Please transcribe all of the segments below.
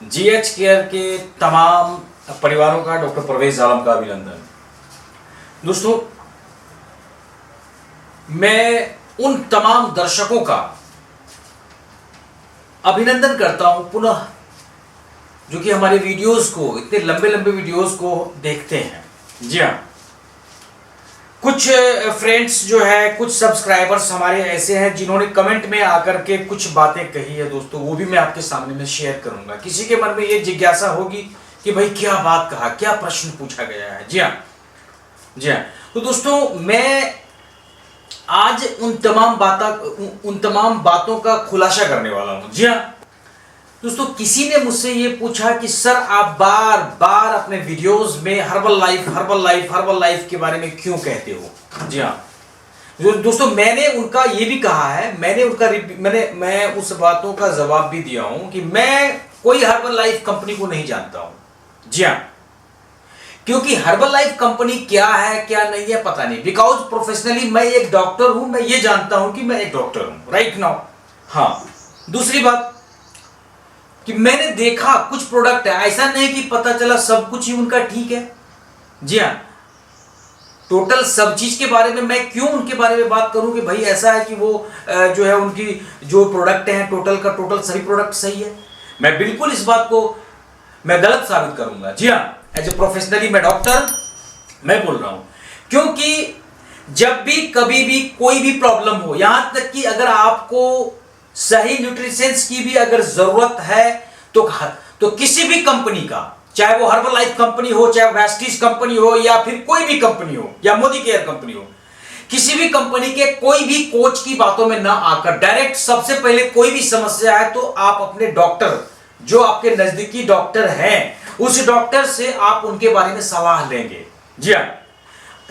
GH care के तमाम परिवारों का डॉक्टर परवेज आलम का अभिनंदन। दोस्तों, मैं उन तमाम दर्शकों का अभिनंदन करता हूं पुनः जो कि हमारे वीडियोस को, इतने लंबे लंबे वीडियोस को देखते हैं। जी हाँ, कुछ फ्रेंड्स जो है, कुछ सब्सक्राइबर्स हमारे ऐसे हैं जिन्होंने कमेंट में आकर के कुछ बातें कही है दोस्तों, वो भी मैं आपके सामने में शेयर करूंगा। किसी के मन में ये जिज्ञासा होगी कि भाई क्या बात कहा, क्या प्रश्न पूछा गया है। जी हाँ, जी हाँ। तो दोस्तों, मैं आज उन तमाम बातों का खुलासा करने वाला हूं। जी हाँ दोस्तों, किसी ने मुझसे ये पूछा कि सर आप बार बार अपने वीडियोस में हर्बल लाइफ के बारे में क्यों कहते हो। जी हाँ दोस्तों, मैंने उनका ये भी कहा है, मैं उस बातों का जवाब भी दिया हूं कि मैं कोई हर्बल लाइफ कंपनी को नहीं जानता हूं। जी हाँ, क्योंकि हर्बल लाइफ कंपनी क्या है क्या नहीं है पता नहीं। बिकॉज प्रोफेशनली मैं एक डॉक्टर हूं, मैं ये जानता हूं कि मैं एक डॉक्टर हूं राइट नाउ। हाँ, दूसरी बात कि मैंने देखा कुछ प्रोडक्ट है, ऐसा नहीं कि पता चला सब कुछ ही उनका ठीक है। जी हाँ, टोटल सब चीज के बारे में मैं क्यों उनके बारे में बात करूं कि भाई ऐसा है कि वो जो है उनकी जो प्रोडक्ट हैं टोटल का टोटल सभी प्रोडक्ट सही है। मैं बिल्कुल इस बात को मैं गलत साबित करूंगा। जी हाँ, एज ए प्रोफेशनली मैं डॉक्टर मैं बोल रहा हूं, क्योंकि जब भी कभी भी कोई भी प्रॉब्लम हो, यहां तक कि अगर आपको सही न्यूट्रिशंस की भी अगर जरूरत है तो किसी भी कंपनी का, चाहे वो हर्बल लाइफ कंपनी हो, चाहे वेस्टीज कंपनी हो, या फिर कोई भी कंपनी हो, या मोदी केयर कंपनी हो, किसी भी कंपनी के कोई भी कोच की बातों में ना आकर डायरेक्ट सबसे पहले कोई भी समस्या है तो आप अपने डॉक्टर, जो आपके नजदीकी डॉक्टर हैं, उस डॉक्टर से आप उनके बारे में सलाह लेंगे। जी हाँ,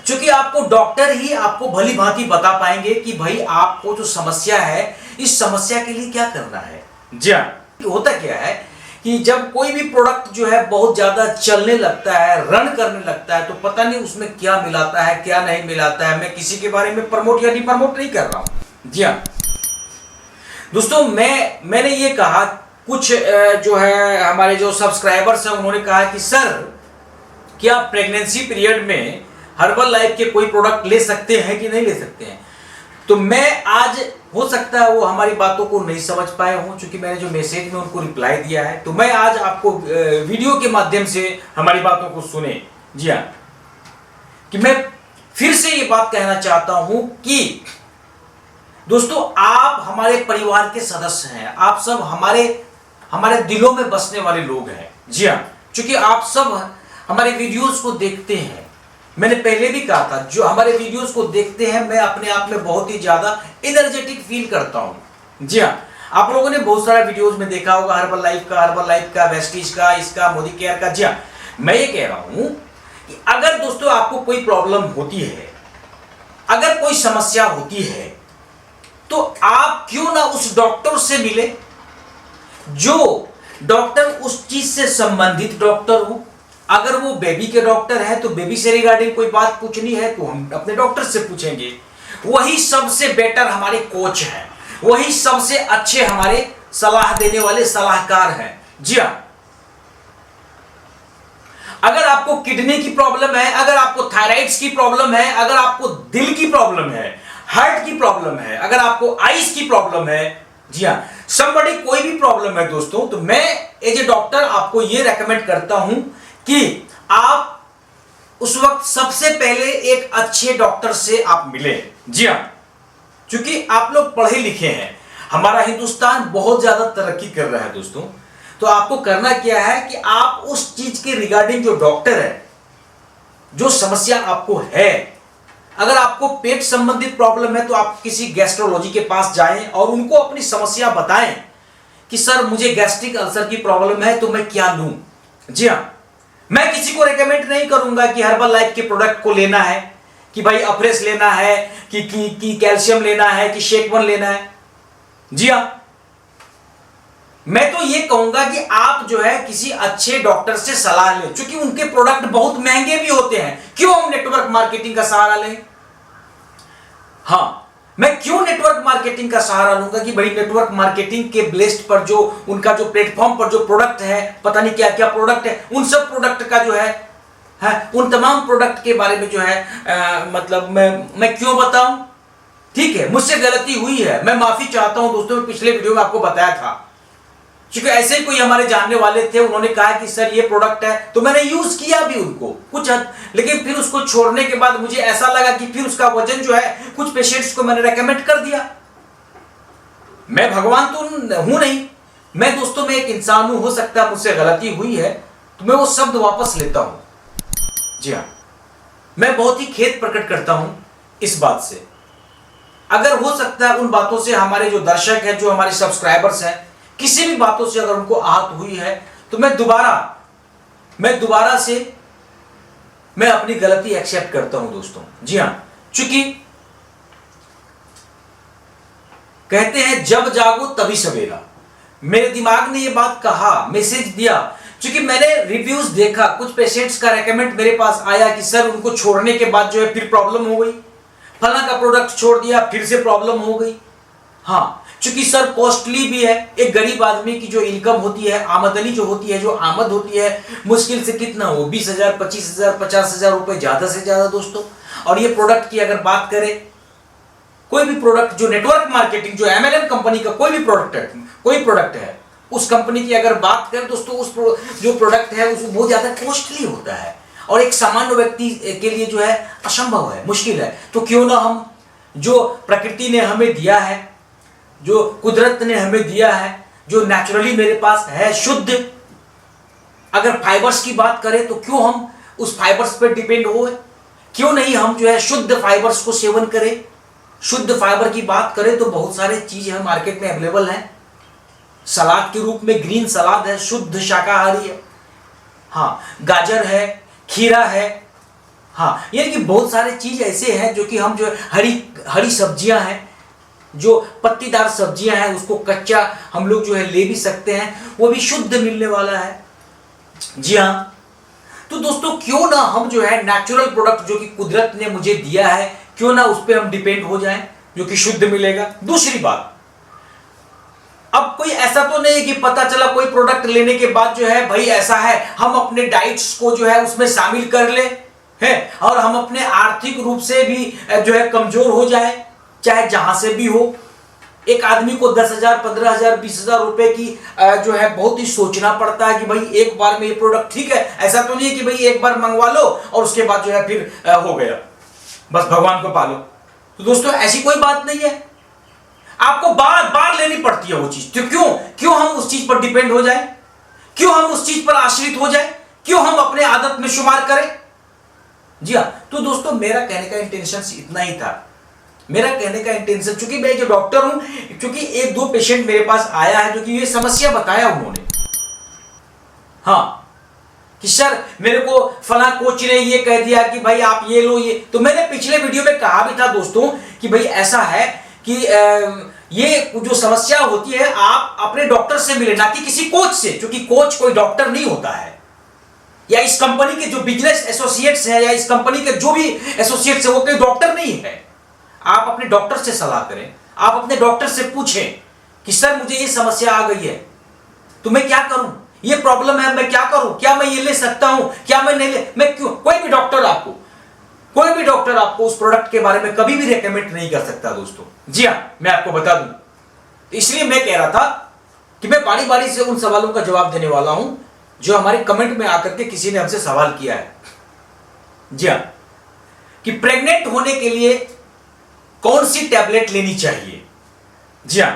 क्योंकि आपको डॉक्टर ही आपको भली भांति बता पाएंगे कि भाई आपको जो समस्या है, इस समस्या के लिए क्या करना है। जी हाँ, होता क्या है कि जब कोई भी प्रोडक्ट जो है बहुत ज्यादा चलने लगता है, रन करने लगता है, तो पता नहीं उसमें क्या मिलाता है क्या नहीं मिलाता है। मैं किसी के बारे में प्रमोट या डिप्रमोट नहीं कर रहा हूं। जी हाँ दोस्तों, मैंने ये कहा, कुछ जो है हमारे जो सब्सक्राइबर्स हैं उन्होंने कहा कि सर क्या प्रेगनेंसी पीरियड में हर्बल लाइफ के कोई प्रोडक्ट ले सकते हैं कि नहीं ले सकते हैं। तो मैं आज, हो सकता है वो हमारी बातों को नहीं समझ पाए हों, क्योंकि मैंने जो मैसेज में उनको रिप्लाई दिया है, तो मैं आज आपको वीडियो के माध्यम से हमारी बातों को सुने। जी हाँ, कि मैं फिर से ये बात कहना चाहता हूं कि दोस्तों, आप हमारे परिवार के सदस्य हैं, आप सब हमारे दिलों में बसने वाले लोग हैं। जी हाँ, क्योंकि आप सब हमारे वीडियोस को देखते हैं। मैंने पहले भी कहा था, जो हमारे वीडियोस को देखते हैं, मैं अपने आप में बहुत ही ज्यादा एनर्जेटिक फील करता हूं। जी हाँ, आप लोगों ने बहुत सारा वीडियोस में देखा होगा हर्बल लाइफ का, वेस्टीज का, इसका, मोदी केयर का। जी हाँ, मैं ये कह रहा हूं कि अगर दोस्तों आपको कोई प्रॉब्लम होती है, अगर कोई समस्या होती है, तो आप क्यों ना उस डॉक्टर से मिले जो डॉक्टर उस चीज से संबंधित डॉक्टर हो। अगर वो बेबी के डॉक्टर है तो बेबी से रिगार्डिंग कोई बात पूछनी है तो हम अपने डॉक्टर से पूछेंगे। वही सबसे बेटर हमारे कोच हैं, वही सबसे अच्छे हमारे सलाह देने वाले सलाहकार हैं। जी हाँ, अगर आपको किडनी की प्रॉब्लम है, अगर आपको थायराइड्स की प्रॉब्लम है, अगर आपको दिल की प्रॉब्लम है, हार्ट की प्रॉब्लम है, अगर आपको आइज की प्रॉब्लम है, जी हाँ, समबड़ी कोई भी प्रॉब्लम है दोस्तों, तो मैं एज ए डॉक्टर आपको यह रेकमेंड करता हूं कि आप उस वक्त सबसे पहले एक अच्छे डॉक्टर से आप मिले। जी हाँ, क्योंकि आप लोग पढ़े लिखे हैं, हमारा हिंदुस्तान बहुत ज्यादा तरक्की कर रहा है दोस्तों। तो आपको करना क्या है कि आप उस चीज के रिगार्डिंग जो डॉक्टर है, जो समस्या आपको है, अगर आपको पेट संबंधित प्रॉब्लम है तो आप किसी गैस्ट्रोलॉजी के पास जाएं और उनको अपनी समस्या बताएं कि सर मुझे गैस्ट्रिक अल्सर की प्रॉब्लम है तो मैं क्या लूं। जी हाँ, मैं किसी को रेकमेंड नहीं करूंगा कि हर्बल लाइफ के प्रोडक्ट को लेना है, कि भाई अफ्रेस लेना है, कि कैल्शियम लेना है, कि शेक1 लेना है। जी हाँ, मैं तो ये कहूंगा कि आप जो है किसी अच्छे डॉक्टर से सलाह लें, क्योंकि उनके प्रोडक्ट बहुत महंगे भी होते हैं। क्यों हम नेटवर्क मार्केटिंग का सहारा लें। हाँ, मैं क्यों नेटवर्क मार्केटिंग का सहारा लूंगा कि भाई नेटवर्क मार्केटिंग के बेस्ड पर जो उनका जो प्लेटफॉर्म पर जो प्रोडक्ट है, पता नहीं क्या क्या प्रोडक्ट है, उन सब प्रोडक्ट का जो है उन तमाम प्रोडक्ट के बारे में जो है मतलब मैं क्यों बताऊं? ठीक है, मुझसे गलती हुई है, मैं माफी चाहता हूं दोस्तों। पिछले वीडियो में आपको बताया था, क्योंकि ऐसे ही कोई हमारे जानने वाले थे, उन्होंने कहा कि सर ये प्रोडक्ट है, तो मैंने यूज किया भी उनको कुछ हद, लेकिन फिर उसको छोड़ने के बाद मुझे ऐसा लगा कि फिर उसका वजन जो है कुछ पेशेंट्स को मैंने रेकमेंड कर दिया। मैं भगवान तो हूं नहीं, मैं दोस्तों मैं एक इंसान हूं, हो सकता है मुझसे गलती हुई है, तो मैं वो शब्द वापस लेता हूं। जी हाँ, मैं बहुत ही खेद प्रकट करता हूं इस बात से। अगर हो सकता है उन बातों से हमारे जो दर्शक हैं, जो हमारे सब्सक्राइबर्स हैं, किसी भी बातों से अगर उनको आहत हुई है, तो मैं दोबारा से मैं अपनी गलती एक्सेप्ट करता हूं दोस्तों। जी हां, चूंकि कहते हैं जब जागो तभी सवेरा, मेरे दिमाग ने ये बात कहा, मैसेज दिया, क्योंकि मैंने रिव्यूज देखा, कुछ पेशेंट्स का रेकमेंड मेरे पास आया कि सर उनको छोड़ने के बाद जो है फिर प्रॉब्लम हो गई, फला का प्रोडक्ट छोड़ दिया फिर से प्रॉब्लम हो गई। हाँ, चूंकि सर कॉस्टली भी है, एक गरीब आदमी की जो इनकम होती है, आमदनी जो होती है, जो आमद होती है, मुश्किल से कितना हो 20,000, 25,000, 50,000 रुपए ज्यादा से ज्यादा दोस्तों। और ये प्रोडक्ट की अगर बात करें, कोई भी प्रोडक्ट जो नेटवर्क मार्केटिंग, जो MLM कंपनी का कोई प्रोडक्ट है, उस कंपनी की अगर बात करें दोस्तों, जो प्रोडक्ट है उसको बहुत ज्यादा कॉस्टली होता है और एक सामान्य व्यक्ति के लिए जो है असंभव है, मुश्किल है। तो क्यों ना हम, जो प्रकृति ने हमें दिया है, जो कुदरत ने हमें दिया है, जो नेचुरली मेरे पास है शुद्ध, अगर फाइबर्स की बात करें तो क्यों हम उस फाइबर्स पर डिपेंड हो, क्यों नहीं हम जो है शुद्ध फाइबर्स को सेवन करें। शुद्ध फाइबर की बात करें तो बहुत सारे चीज है मार्केट में अवेलेबल है। सलाद के रूप में ग्रीन सलाद है, शुद्ध शाकाहारी है। हाँ, गाजर है, खीरा है। हाँ, यानी कि बहुत सारे चीज ऐसे हैं जो कि हम जो हरी सब्जियां हैं, जो पत्तीदार सब्जियां हैं, उसको कच्चा हम लोग जो है ले भी सकते हैं, वो भी शुद्ध मिलने वाला है। जी हाँ, तो दोस्तों क्यों ना हम जो है नेचुरल प्रोडक्ट जो कि कुदरत ने मुझे दिया है, क्यों ना उस पर हम डिपेंड हो जाएं, जो कि शुद्ध मिलेगा। दूसरी बात, अब कोई ऐसा तो नहीं कि पता चला कोई प्रोडक्ट लेने के बाद जो है भाई ऐसा है, हम अपने डाइट्स को जो है उसमें शामिल कर ले है और हम अपने आर्थिक रूप से भी जो है कमजोर हो जाए, चाहे जहां से भी हो। एक आदमी को 10,000, 15,000, 20,000 रुपए की जो है बहुत ही सोचना पड़ता है कि भाई एक बार में ये प्रोडक्ट ठीक है। ऐसा तो नहीं है कि भाई एक बार मंगवा लो और उसके बाद जो है फिर हो गया, बस भगवान को पालो। तो दोस्तों ऐसी कोई बात नहीं है, आपको बार बार लेनी पड़ती है वो चीज। तो क्यों हम उस चीज पर डिपेंड हो जाए, क्यों हम उस चीज पर आश्रित हो जाए, क्यों हम अपने आदत में शुमार करें। जी हाँ, तो दोस्तों मेरा कहने का इंटेंशन इतना ही था। मेरा कहने का इंटेंशन, चूंकि मैं जो डॉक्टर हूं, क्योंकि एक दो पेशेंट मेरे पास आया है जो कि ये समस्या बताया उन्होंने, हाँ कि सर मेरे को फला कोच ने ये कह दिया कि भाई आप ये लो ये। तो मैंने पिछले वीडियो में कहा भी था दोस्तों कि भाई ऐसा है कि ये जो समस्या होती है आप अपने डॉक्टर से मिले, ना कि किसी कोच से, क्योंकि कोच कोई डॉक्टर नहीं होता है, या इस कंपनी के जो बिजनेस एसोसिएट्स हैं या इस कंपनी के जो भी एसोसिएट्स है वो कोई डॉक्टर नहीं है। आप अपने डॉक्टर से सलाह करें, आप अपने डॉक्टर से पूछें कि सर मुझे ये समस्या आ गई है तो मैं क्या करूं, ये प्रॉब्लम है, मैं क्या करूं, क्या मैं ये ले सकता हूं, क्या मैं नहीं ले, मैं क्यों। कोई भी डॉक्टर आपको उस प्रोडक्ट के बारे में कभी भी रेकमेंड नहीं कर सकता दोस्तों। जी हां, मैं आपको बता दूं। तो इसलिए मैं कह रहा था कि मैं बारी बारी से उन सवालों का जवाब देने वाला हूं जो हमारे कमेंट में आकर के किसी ने हमसे सवाल किया है। जी हां, कि प्रेग्नेंट होने के लिए कौन सी टैबलेट लेनी चाहिए। जी हां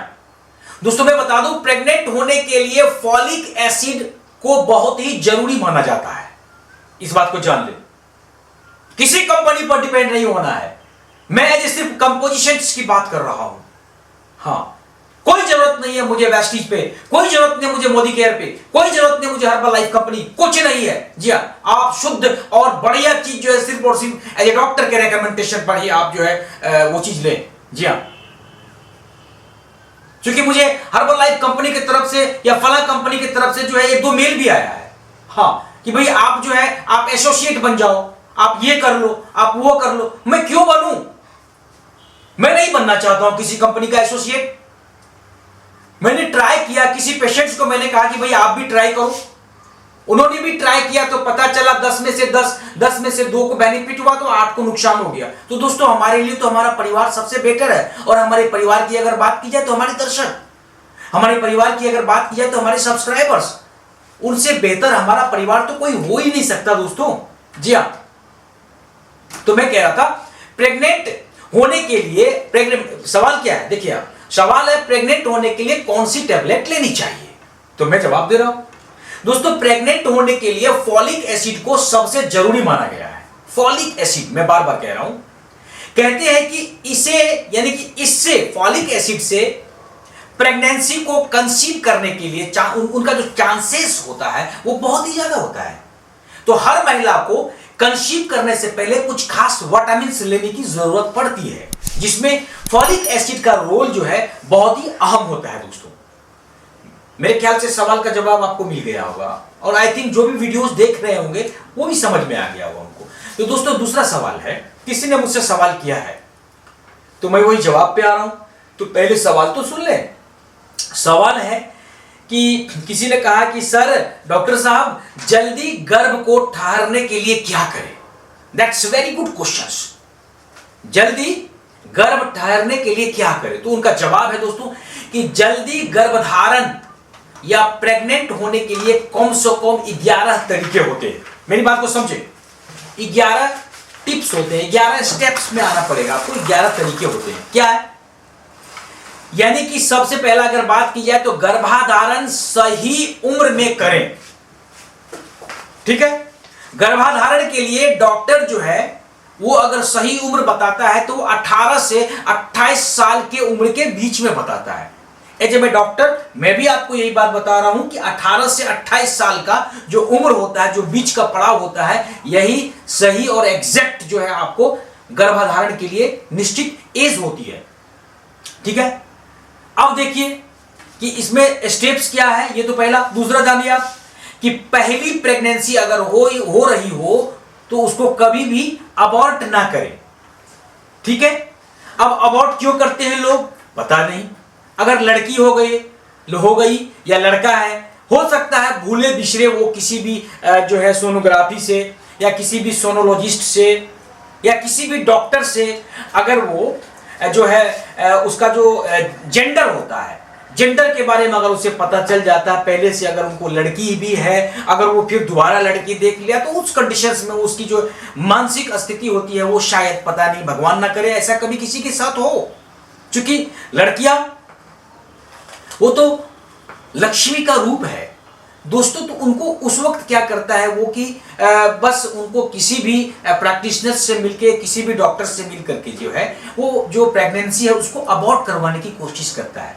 दोस्तों, मैं बता दूं प्रेग्नेंट होने के लिए फॉलिक एसिड को बहुत ही जरूरी माना जाता है। इस बात को जान ले, किसी कंपनी पर डिपेंड नहीं होना है। मैं आज सिर्फ कंपोजिशंस की बात कर रहा हूं। हां, कोई जरूरत नहीं है मुझे वेस्टीज पे, कोई जरूरत नहीं मुझे मोदी केयर पे, कोई जरूरत नहीं मुझे हर्बल लाइफ कंपनी, कुछ नहीं है। जी हां, आप शुद्ध और बढ़िया चीज जो है सिर्फ और सिर्फ एज ए डॉक्टर के रिकमेंडेशन पर ही आप जो है वो चीज लें। जी हां, क्योंकि मुझे हर्बल लाइफ कंपनी की तरफ से या फला कंपनी की तरफ से जो है एक दो मेल भी आया है, हाँ कि भाई आप जो है आप एसोसिएट बन जाओ, आप ये कर लो, आप वो कर लो। मैं क्यों बनूं, मैं नहीं बनना चाहता हूं किसी कंपनी का एसोसिएट। मैंने ट्राई किया, किसी पेशेंट्स को मैंने कहा कि भाई आप भी ट्राई करो, उन्होंने भी ट्राई किया, तो पता चला 10 में से 2 को बेनिफिट हुआ तो 8 को नुकसान हो गया। तो दोस्तों हमारे लिए तो हमारा परिवार सबसे बेटर है, और हमारे परिवार की अगर बात की जाए तो हमारे दर्शक, हमारे परिवार की अगर बात की जाए तो हमारे सब्सक्राइबर्स, उनसे बेहतर हमारा परिवार तो कोई हो ही नहीं सकता दोस्तों। जी हाँ, तो मैं कह रहा था प्रेग्नेंट होने के लिए सवाल क्या है, देखिए आप, सवाल है प्रेग्नेंट होने के लिए कौन सी टैबलेट लेनी चाहिए। तो मैं जवाब दे रहा हूं दोस्तों, प्रेग्नेंट होने के लिए फॉलिक एसिड को सबसे जरूरी माना गया है। फॉलिक एसिड, मैं बार बार कह रहा हूं, कहते हैं कि इसे यानी कि इससे, फॉलिक एसिड से प्रेगनेंसी को कंसीव करने के लिए उनका जो चांसेस होता है वो बहुत ही ज्यादा होता है। तो हर महिला को कंसीव करने से पहले कुछ खास विटामिन लेने की जरूरत पड़ती है, जिसमें फॉलिक एसिड का रोल जो है बहुत ही अहम होता है दोस्तों। मेरे ख्याल से सवाल का जवाब आपको मिल गया होगा, और आई थिंक जो भी वीडियोस देख रहे होंगे वो भी समझ में आ गया होगा उनको। तो दोस्तों दूसरा सवाल है, किसी ने मुझसे सवाल किया है तो मैं वही जवाब पे आ रहा हूं। तो पहले सवाल तो सुन ले। सवाल है कि किसी ने कहा कि सर डॉक्टर साहब जल्दी गर्भ को ठहरने के लिए क्या करें। That's very good question. जल्दी गर्भ ठहरने के लिए क्या करें, तो उनका जवाब है दोस्तों कि जल्दी गर्भधारण या प्रेग्नेंट होने के लिए कम से कम 11 तरीके होते हैं। मेरी बात को समझे, 11 टिप्स होते हैं, 11 स्टेप्स में आना पड़ेगा आपको। 11 तरीके होते हैं। क्या है, यानी कि सबसे पहला अगर बात की जाए तो गर्भाधारण सही उम्र में करें। ठीक है, गर्भाधारण के लिए डॉक्टर जो है वो अगर सही उम्र बताता है तो 18 से 28 साल के उम्र के बीच में बताता है। एज ए डॉक्टर मैं भी आपको यही बात बता रहा हूं कि 18 से 28 साल का जो उम्र होता है, जो बीच का पड़ाव होता है, यही सही और एग्जैक्ट जो है आपको गर्भाधारण के लिए निश्चित एज होती है। ठीक है, अब देखिए कि इसमें स्टेप्स क्या है, ये तो पहला। दूसरा जानिए आप कि पहली प्रेगनेंसी अगर हो रही हो तो उसको कभी भी अबॉर्ट ना करें। ठीक है, अब अबॉर्ट क्यों करते हैं लोग, पता नहीं। अगर लड़की हो गई या लड़का है, हो सकता है भूले बिछड़े वो किसी भी जो है सोनोग्राफी से या किसी भी सोनोलॉजिस्ट से या किसी भी डॉक्टर से, अगर वो जो है उसका जो जेंडर होता है, जेंडर के बारे में अगर उसे पता चल जाता है पहले से, अगर उनको लड़की भी है, अगर वो फिर दोबारा लड़की देख लिया तो उस कंडीशंस में उसकी जो मानसिक स्थिति होती है वो शायद, पता नहीं, भगवान ना करे ऐसा कभी किसी के साथ हो। क्योंकि लड़कियां वो तो लक्ष्मी का रूप है दोस्तों, तो उनको उस वक्त क्या करता है वो कि बस उनको किसी भी प्रैक्टिशनर से मिलके, किसी भी डॉक्टर से मिल करके जो है वो जो प्रेगनेंसी है उसको अबॉर्ट करवाने की कोशिश करता है।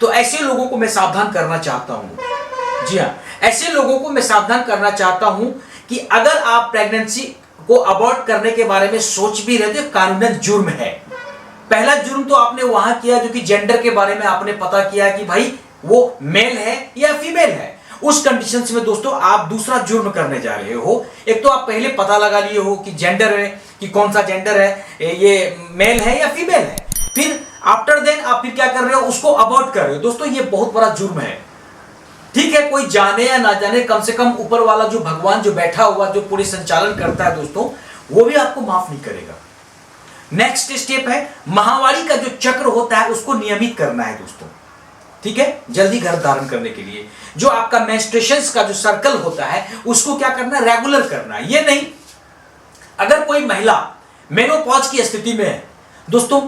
तो ऐसे लोगों को मैं सावधान करना चाहता हूं। जी हाँ, ऐसे लोगों को मैं सावधान करना चाहता हूं कि अगर आप प्रेगनेंसी को अबॉर्ट करने के बारे में सोच भी रहे तो कानूनन जुर्म है। पहला जुर्म तो आपने वहां किया जो कि जेंडर के बारे में आपने पता किया कि भाई वो मेल है या फीमेल है। उस कंडीशंस में दोस्तों आप दूसरा जुर्म करने जा रहे हो। एक तो आप पहले पता लगा लिए हो कि जेंडर है, कि कौन सा जेंडर है, ये मेल है या फीमेल है, फिर आफ्टर देन आप फिर क्या कर रहे हो, उसको अबॉर्ट कर रहे हो। दोस्तों ये बहुत बड़ा जुर्म है। ठीक है, कोई जाने या ना जाने, कम से कम ऊपर वाला जो भगवान जो बैठा हुआ जो पूरी संचालन करता है दोस्तों, वो भी आपको माफ नहीं करेगा। नेक्स्ट स्टेप है माहवारी का जो चक्र होता है उसको नियमित करना है दोस्तों। ठीक है, जल्दी गर्भ धारण करने के लिए जो आपका मेंस्ट्रुएशंस का जो सर्कल होता है उसको क्या करना है, रेगुलर करना है। ये नहीं, अगर कोई महिला मेनोपॉज की स्थिति में है दोस्तों,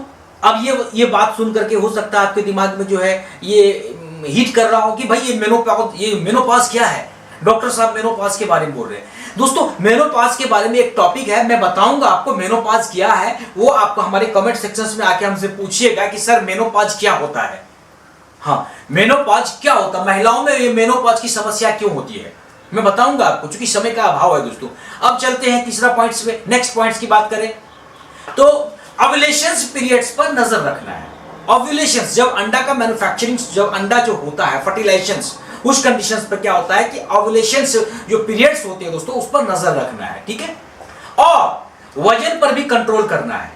अब ये बात सुन करके हो सकता है आपके दिमाग में जो है ये हिट कर रहा हो कि भाई ये मेनोपॉज क्या है, डॉक्टर साहब मेनोपॉज के बारे में बोल रहे हैं। दोस्तों मेनोपॉज के बारे में एक टॉपिक है, मैं बताऊंगा आपको मेनोपॉज क्या है। वो आपको हमारे कमेंट सेक्शंस में आके हमसे पूछिएगा कि सर मेनोपॉज क्या होता है। हाँ, मेनोपॉज क्या होता है, महिलाओं में ये मेनोपॉज की समस्या क्यों होती है, मैं बताऊंगा आपको, क्योंकि समय का अभाव है दोस्तों। अब चलते हैं तीसरा पॉइंट्स में, नेक्स्ट पॉइंट्स की बात करें तो ओव्यूलेशंस पीरियड्स पर नजर रखना है। ओव्यूलेशंस, जब अंडा का मैन्युफैक्चरिंग, जब अंडा जो होता है फर्टिलाइजेशंस, उस कंडीशंस पर क्या होता है कि ओव्यूलेशंस जो पीरियड्स होते हैं दोस्तों उस पर नजर रखना है। ठीक है, और वजन पर भी कंट्रोल करना है।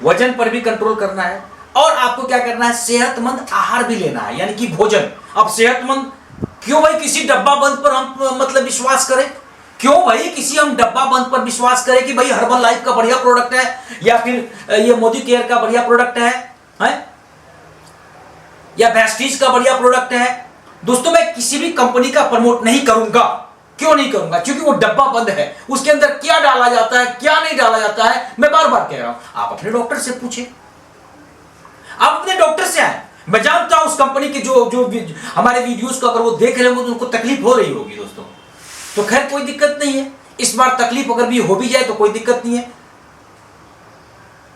वजन पर भी कंट्रोल करना है और आपको क्या करना है, सेहतमंद आहार भी लेना है, यानी कि भोजन। अब सेहतमंद क्यों भाई किसी डब्बा बंद पर हम मतलब विश्वास करें? क्यों भाई किसी हम डब्बा बंद पर विश्वास करें कि भाई हर्बल लाइफ का बढ़िया प्रोडक्ट है या फिर ये मोदी केयर का बढ़िया प्रोडक्ट है या वेस्टीज का बढ़िया प्रोडक्ट है? दोस्तों मैं किसी भी कंपनी का प्रमोट नहीं करूंगा। क्यों नहीं करूंगा? क्योंकि वो डब्बा बंद है, उसके अंदर क्या डाला जाता है क्या नहीं डाला जाता है मैं बार बार कह रहा हूं। आप अपने डॉक्टर से पूछें, आप अपने डॉक्टर से आए। मैं जानता हूं उस कंपनी के जो हमारे वीडियोस को अगर वो देख रहे होंगे तो उनको तकलीफ हो रही होगी दोस्तों, तो खैर कोई दिक्कत नहीं है। इस बार तकलीफ अगर भी हो भी जाए तो कोई दिक्कत नहीं है।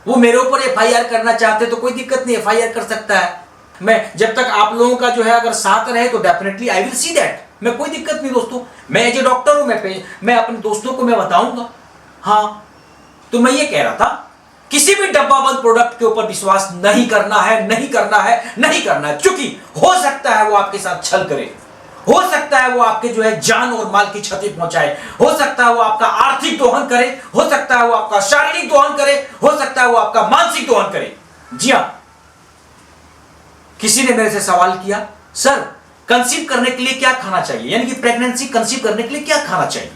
वो मेरे ऊपर एफआईआर करना चाहते तो कोई दिक्कत नहीं, एफआईआर कर सकता है। मैं जब तक आप लोगों का जो है अगर साथ रहे तो definitely I will see that, मैं कोई दिक्कत नहीं दोस्तों। मैं एज ए डॉक्टर हूं, मैं अपने दोस्तों को मैं बताऊंगा। हाँ, तो मैं ये कह रहा था किसी भी डब्बा बंद प्रोडक्ट के ऊपर विश्वास नहीं करना है, नहीं करना है, नहीं करना है, क्योंकि हो सकता है वो आपके साथ छल करे, हो सकता है वो आपके जो है जान और माल की क्षति पहुंचाए, हो सकता है वो आपका आर्थिक दोहन करे, हो सकता है वो आपका शारीरिक दोहन करे, हो सकता है वो आपका मानसिक दोहन करे। जी हां, किसी ने मेरे से सवाल किया, सर कंसीव करने के लिए क्या खाना चाहिए, यानी कि प्रेगनेंसी कंसीव करने के लिए क्या खाना चाहिए?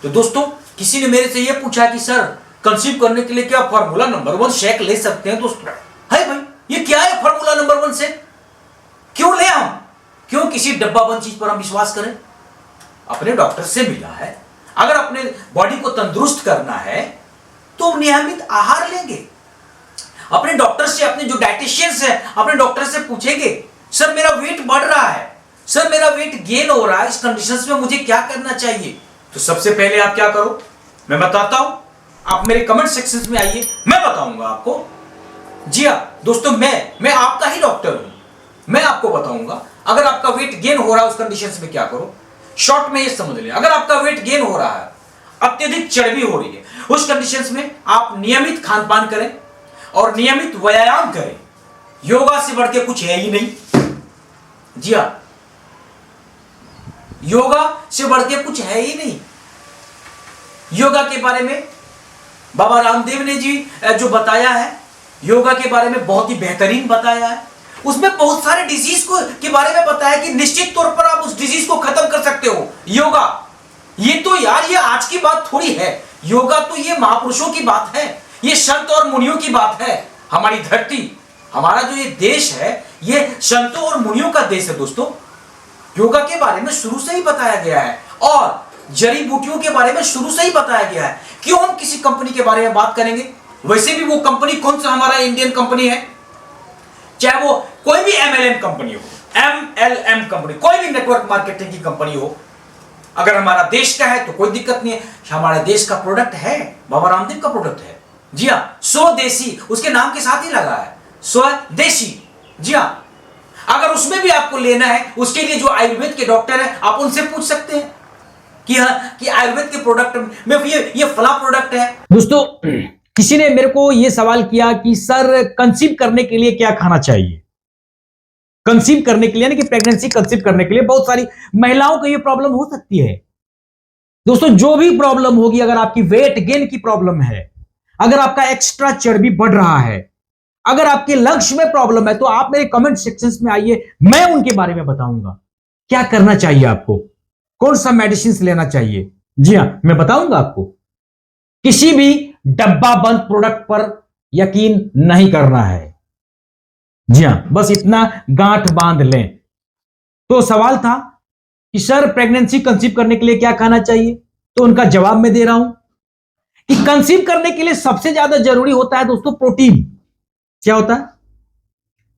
तो दोस्तों किसी ने मेरे से यह पूछा कि सर कंसीव करने के लिए क्या फार्मूला नंबर 1 शेक ले सकते हैं? दोस्तों है भाई, ये क्या है फार्मूला नंबर 1 शेक? क्यों ले हम? क्यों किसी डब्बा बंद चीज पर हम विश्वास करें? अपने डॉक्टर से मिला है, अगर अपने बॉडी को तंदुरुस्त करना है तो नियमित आहार लेंगे। अपने डॉक्टर से, अपने जो डाइटिशियंस है, अपने डॉक्टर से पूछेंगे सर मेरा वेट बढ़ रहा है, सर मेरा वेट गेन हो रहा है, इस कंडीशंस में मुझे क्या करना चाहिए? तो सबसे पहले आप क्या करो, मैं बताता हूं, आप मेरे कमेंट सेक्शन में आइए, मैं बताऊंगा आपको। जी हां दोस्तों, मैं आपका ही डॉक्टर हूं, मैं आपको बताऊंगा अगर आपका वेट गेन हो रहा है उस कंडीशंस में क्या करो। शॉर्ट में ये समझ लें, अगर आपका वेट गेन हो रहा है, अत्यधिक चर्बी हो रही है, उस कंडीशंस में आप नियमित खान पान करें और नियमित व्यायाम करें। योगा से बढ़ के कुछ है ही नहीं। जी हां, योगा से बढ़ के कुछ है ही नहीं। योगा के बारे में बाबा रामदेव ने जी जो बताया है, योगा के बारे में बहुत ही बेहतरीन बताया है। उसमें बहुत सारे डिजीज को के बारे में बताया कि निश्चित तौर पर आप उस डिजीज को खत्म कर सकते हो। योगा, ये तो यार ये आज की बात थोड़ी है, योगा तो ये महापुरुषों की बात है, ये संत और मुनियों की बात है। हमारी धरती, हमारा जो ये देश है, ये संतों और मुनियों का देश है दोस्तों। योगा के बारे में शुरू से ही बताया गया है और जड़ी बूटियों के बारे में शुरू से ही बताया गया है। क्यों हम किसी कंपनी के बारे में बात करेंगे? वैसे भी वो कंपनी कौन सा हमारा इंडियन कंपनी है, चाहे वो कोई भी एमएलएम कंपनी हो, एमएलएम कंपनी, कोई भी नेटवर्क मार्केटिंग की कंपनी हो, अगर हमारा देश का है तो कोई दिक्कत नहीं है। हमारा देश का प्रोडक्ट है, बाबा रामदेव का प्रोडक्ट है। जी हां, स्वदेशी उसके नाम के साथ ही लगा है, स्वदेशी। जी हां, अगर उसमें भी आपको लेना है, उसके लिए जो आयुर्वेद के डॉक्टर है आप उनसे पूछ सकते हैं कि हाँ कि आयुर्वेद के प्रोडक्ट में ये फला प्रोडक्ट है। दोस्तों किसी ने मेरे को ये सवाल किया कि सर कंसीव करने के लिए क्या खाना चाहिए? कंसीव करने के लिए यानी कि प्रेगनेंसी कंसीव करने के लिए बहुत सारी महिलाओं को ये प्रॉब्लम हो सकती है। दोस्तों जो भी प्रॉब्लम होगी, अगर आपकी वेट गेन की प्रॉब्लम है, अगर आपका एक्स्ट्रा चर्बी बढ़ रहा है, अगर आपके लंग्स में प्रॉब्लम है, तो आप मेरे कमेंट सेक्शन में आइए, मैं उनके बारे में बताऊंगा क्या करना चाहिए आपको, कौन सा मेडिसिन लेना चाहिए। जी हां, मैं बताऊंगा आपको। किसी भी डब्बा बंद प्रोडक्ट पर यकीन नहीं करना है। जी हां, बस इतना गांठ बांध लें। तो सवाल था कि सर प्रेगनेंसी कंसीव करने के लिए क्या खाना चाहिए, तो उनका जवाब मैं दे रहा हूं कि कंसीव करने के लिए सबसे ज्यादा जरूरी होता है दोस्तों प्रोटीन। क्या होता है?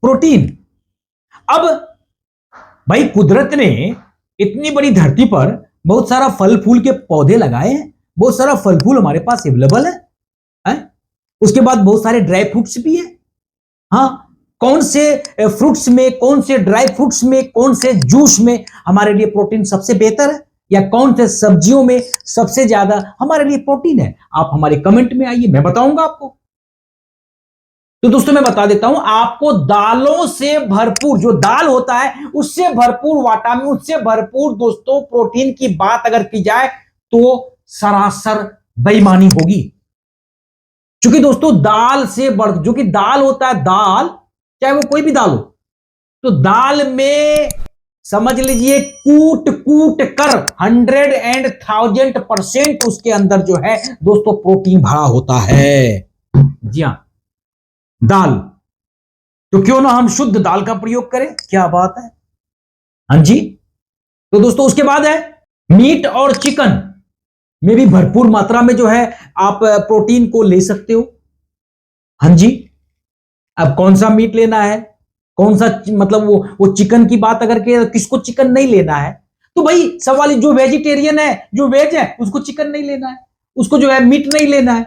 प्रोटीन। अब भाई कुदरत ने इतनी बड़ी धरती पर बहुत सारा फल फूल के पौधे लगाए हैं, बहुत सारा फल फूल हमारे पास अवेलेबल है? उसके बाद बहुत सारे ड्राई फ्रूट्स भी है। हाँ, कौन से फ्रूट्स में, कौन से ड्राई फ्रूट्स में, कौन से जूस में हमारे लिए प्रोटीन सबसे बेहतर है, या कौन से सब्जियों में सबसे ज्यादा हमारे लिए प्रोटीन है? आप हमारे कमेंट में आइए, मैं बताऊंगा आपको। तो दोस्तों मैं बता देता हूं आपको, दालों से भरपूर, जो दाल होता है उससे भरपूर विटामिन, उससे भरपूर दोस्तों प्रोटीन की बात अगर की जाए तो सरासर बेईमानी होगी। क्योंकि दोस्तों दाल से बढ़, जो कि दाल होता है, दाल चाहे वो कोई भी दाल हो, तो दाल में समझ लीजिए कूट कूट कर 100% उसके अंदर जो है दोस्तों प्रोटीन भरा होता है। जी हां, दाल, तो क्यों ना हम शुद्ध दाल का प्रयोग करें, क्या बात है। हाँ जी, तो दोस्तों उसके बाद है मीट और चिकन में भी भरपूर मात्रा में जो है आप प्रोटीन को ले सकते हो। हाँ जी, अब कौन सा मीट लेना है, कौन सा मतलब वो चिकन की बात अगर के किसको चिकन नहीं लेना है, तो भाई सवाल, जो वेजिटेरियन है, जो वेज है, उसको चिकन नहीं लेना है, उसको जो है मीट नहीं लेना है,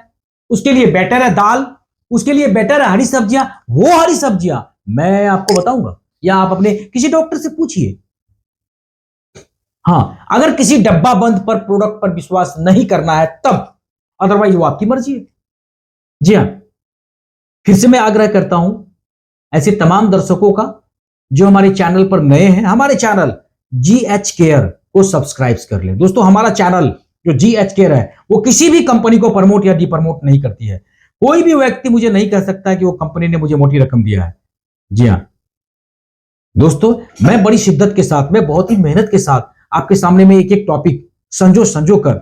उसके लिए बेटर है दाल, उसके लिए बेटर है हरी सब्जियां। वो हरी सब्जियां मैं आपको बताऊंगा, या आप अपने किसी डॉक्टर से पूछिए। हाँ, अगर किसी डब्बा बंद पर प्रोडक्ट पर विश्वास नहीं करना है तब, अदरवाइज वो आपकी मर्जी है। जी हाँ, फिर से मैं आग्रह करता हूं ऐसे तमाम दर्शकों का जो हमारे चैनल पर नए हैं, हमारे चैनल GH केयर को सब्सक्राइब कर लें। दोस्तों हमारा चैनल जो GH केयर है वो किसी भी कंपनी को प्रमोट या डिप्रमोट नहीं करती है। कोई भी व्यक्ति मुझे नहीं कह सकता है कि वो कंपनी ने मुझे मोटी रकम दिया है। जी हाँ दोस्तों, मैं बड़ी शिद्दत के साथ, मैं बहुत ही मेहनत के साथ आपके सामने में एक एक टॉपिक संजो संजो कर,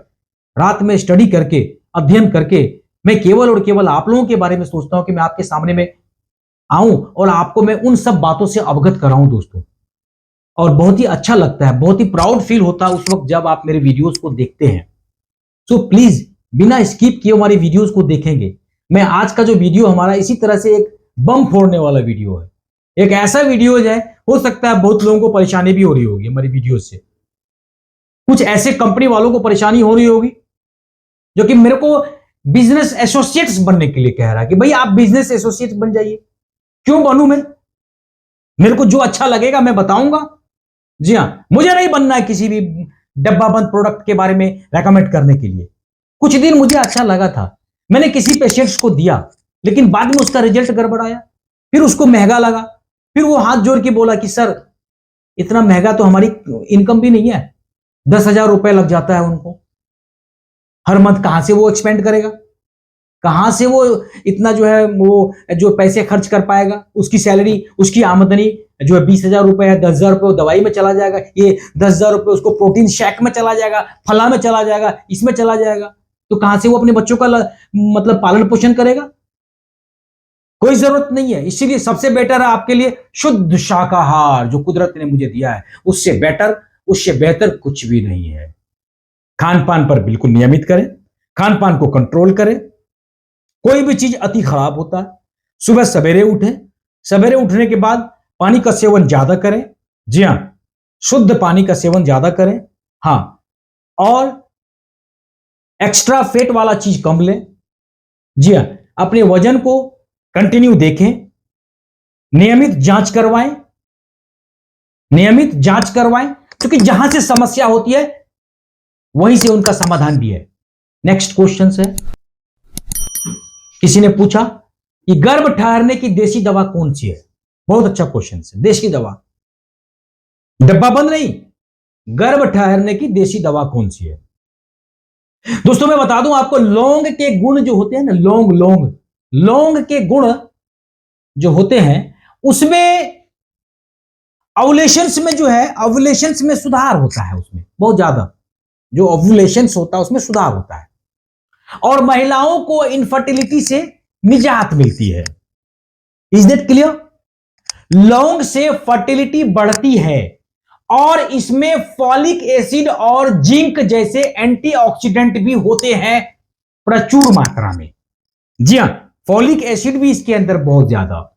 रात में स्टडी करके, अध्ययन करके, मैं केवल और केवल आप लोगों के बारे में सोचता हूं कि मैं आपके सामने में आऊं और आपको मैं उन सब बातों से अवगत कराऊं दोस्तों। और बहुत ही अच्छा लगता है, बहुत ही प्राउड फील होता है उस वक्त जब आप मेरे वीडियोस को देखते हैं। सो प्लीज बिना स्किप किए हमारी वीडियोस को देखेंगे। मैं आज का जो वीडियो हमारा इसी तरह से एक बम फोड़ने वाला वीडियो है, एक ऐसा वीडियो है, हो सकता है बहुत लोगों को परेशानी भी हो रही होगी हमारी वीडियो से, कुछ ऐसे कंपनी वालों को परेशानी हो रही होगी जो कि मेरे को बिजनेस एसोसिएट्स बनने के लिए कह रहा है कि भाई आप बिजनेस एसोसिएट बन जाइए। क्यों बनूं मैं, मेरे को जो अच्छा लगेगा मैं बताऊंगा। जी हां, मुझे नहीं बनना है किसी भी डब्बा बंद प्रोडक्ट के बारे में रेकमेंड करने के लिए। कुछ दिन मुझे अच्छा लगा था, मैंने किसी पेशेंट्स को दिया, लेकिन बाद में उसका रिजल्ट गड़बड़ आया, फिर उसको महंगा लगा, फिर वो हाथ जोड़ के बोला कि सर इतना महंगा तो हमारी इनकम भी नहीं है, 10,000 रुपए लग जाता है उनको हर मंथ, कहां से वो एक्सपेंड करेगा, कहां से वो इतना जो है वो जो पैसे खर्च कर पाएगा, उसकी सैलरी, उसकी आमदनी जो है 20,000 रुपए है, 10,000 रुपए वो दवाई में चला जाएगा, ये 10,000 रुपए उसको प्रोटीन शेक में चला जाएगा, फला में चला जाएगा, इसमें चला जाएगा, तो कहां से वो अपने बच्चों का मतलब पालन पोषण करेगा। कोई जरूरत नहीं है। इसीलिए सबसे बेटर है आपके लिए शुद्ध शाकाहार जो कुदरत ने मुझे दिया है, उससे बेटर, उससे बेहतर कुछ भी नहीं है। खान पान पर बिल्कुल नियमित करें, खान पान को कंट्रोल करें। कोई भी चीज अति खराब होता है। सुबह सवेरे उठें, सवेरे उठने के बाद पानी का सेवन ज्यादा करें। जी हां, शुद्ध पानी का सेवन ज्यादा करें। हां, और एक्स्ट्रा फेट वाला चीज कम लें। जी हां, अपने वजन को कंटिन्यू देखें, नियमित जांच करवाएं, नियमित जांच करवाएं, क्योंकि जहां से समस्या होती है वहीं से उनका समाधान भी है। नेक्स्ट क्वेश्चन है, किसी ने पूछा कि गर्भ ठहरने की देसी दवा कौन सी है। बहुत अच्छा क्वेश्चन है। देसी दवा, डब्बा बंद नहीं, गर्भ ठहरने की देसी दवा कौन सी है। दोस्तों मैं बता दूं आपको, लौंग के गुण जो होते हैं ना, लौंग लौंग लौंग के गुण जो होते हैं उसमें ओव्यूलेशंस में जो है, ओव्यूलेशंस में सुधार होता है, उसमें बहुत ज्यादा जो ओव्यूलेशंस होता है उसमें सुधार होता है, और महिलाओं को इनफर्टिलिटी से निजात मिलती है। Is that clear. लौंग से फर्टिलिटी बढ़ती है, और इसमें फॉलिक एसिड और जिंक जैसे एंटीऑक्सीडेंट भी होते हैं प्रचुर मात्रा में। जी हां, फॉलिक एसिड भी इसके अंदर बहुत ज्यादा,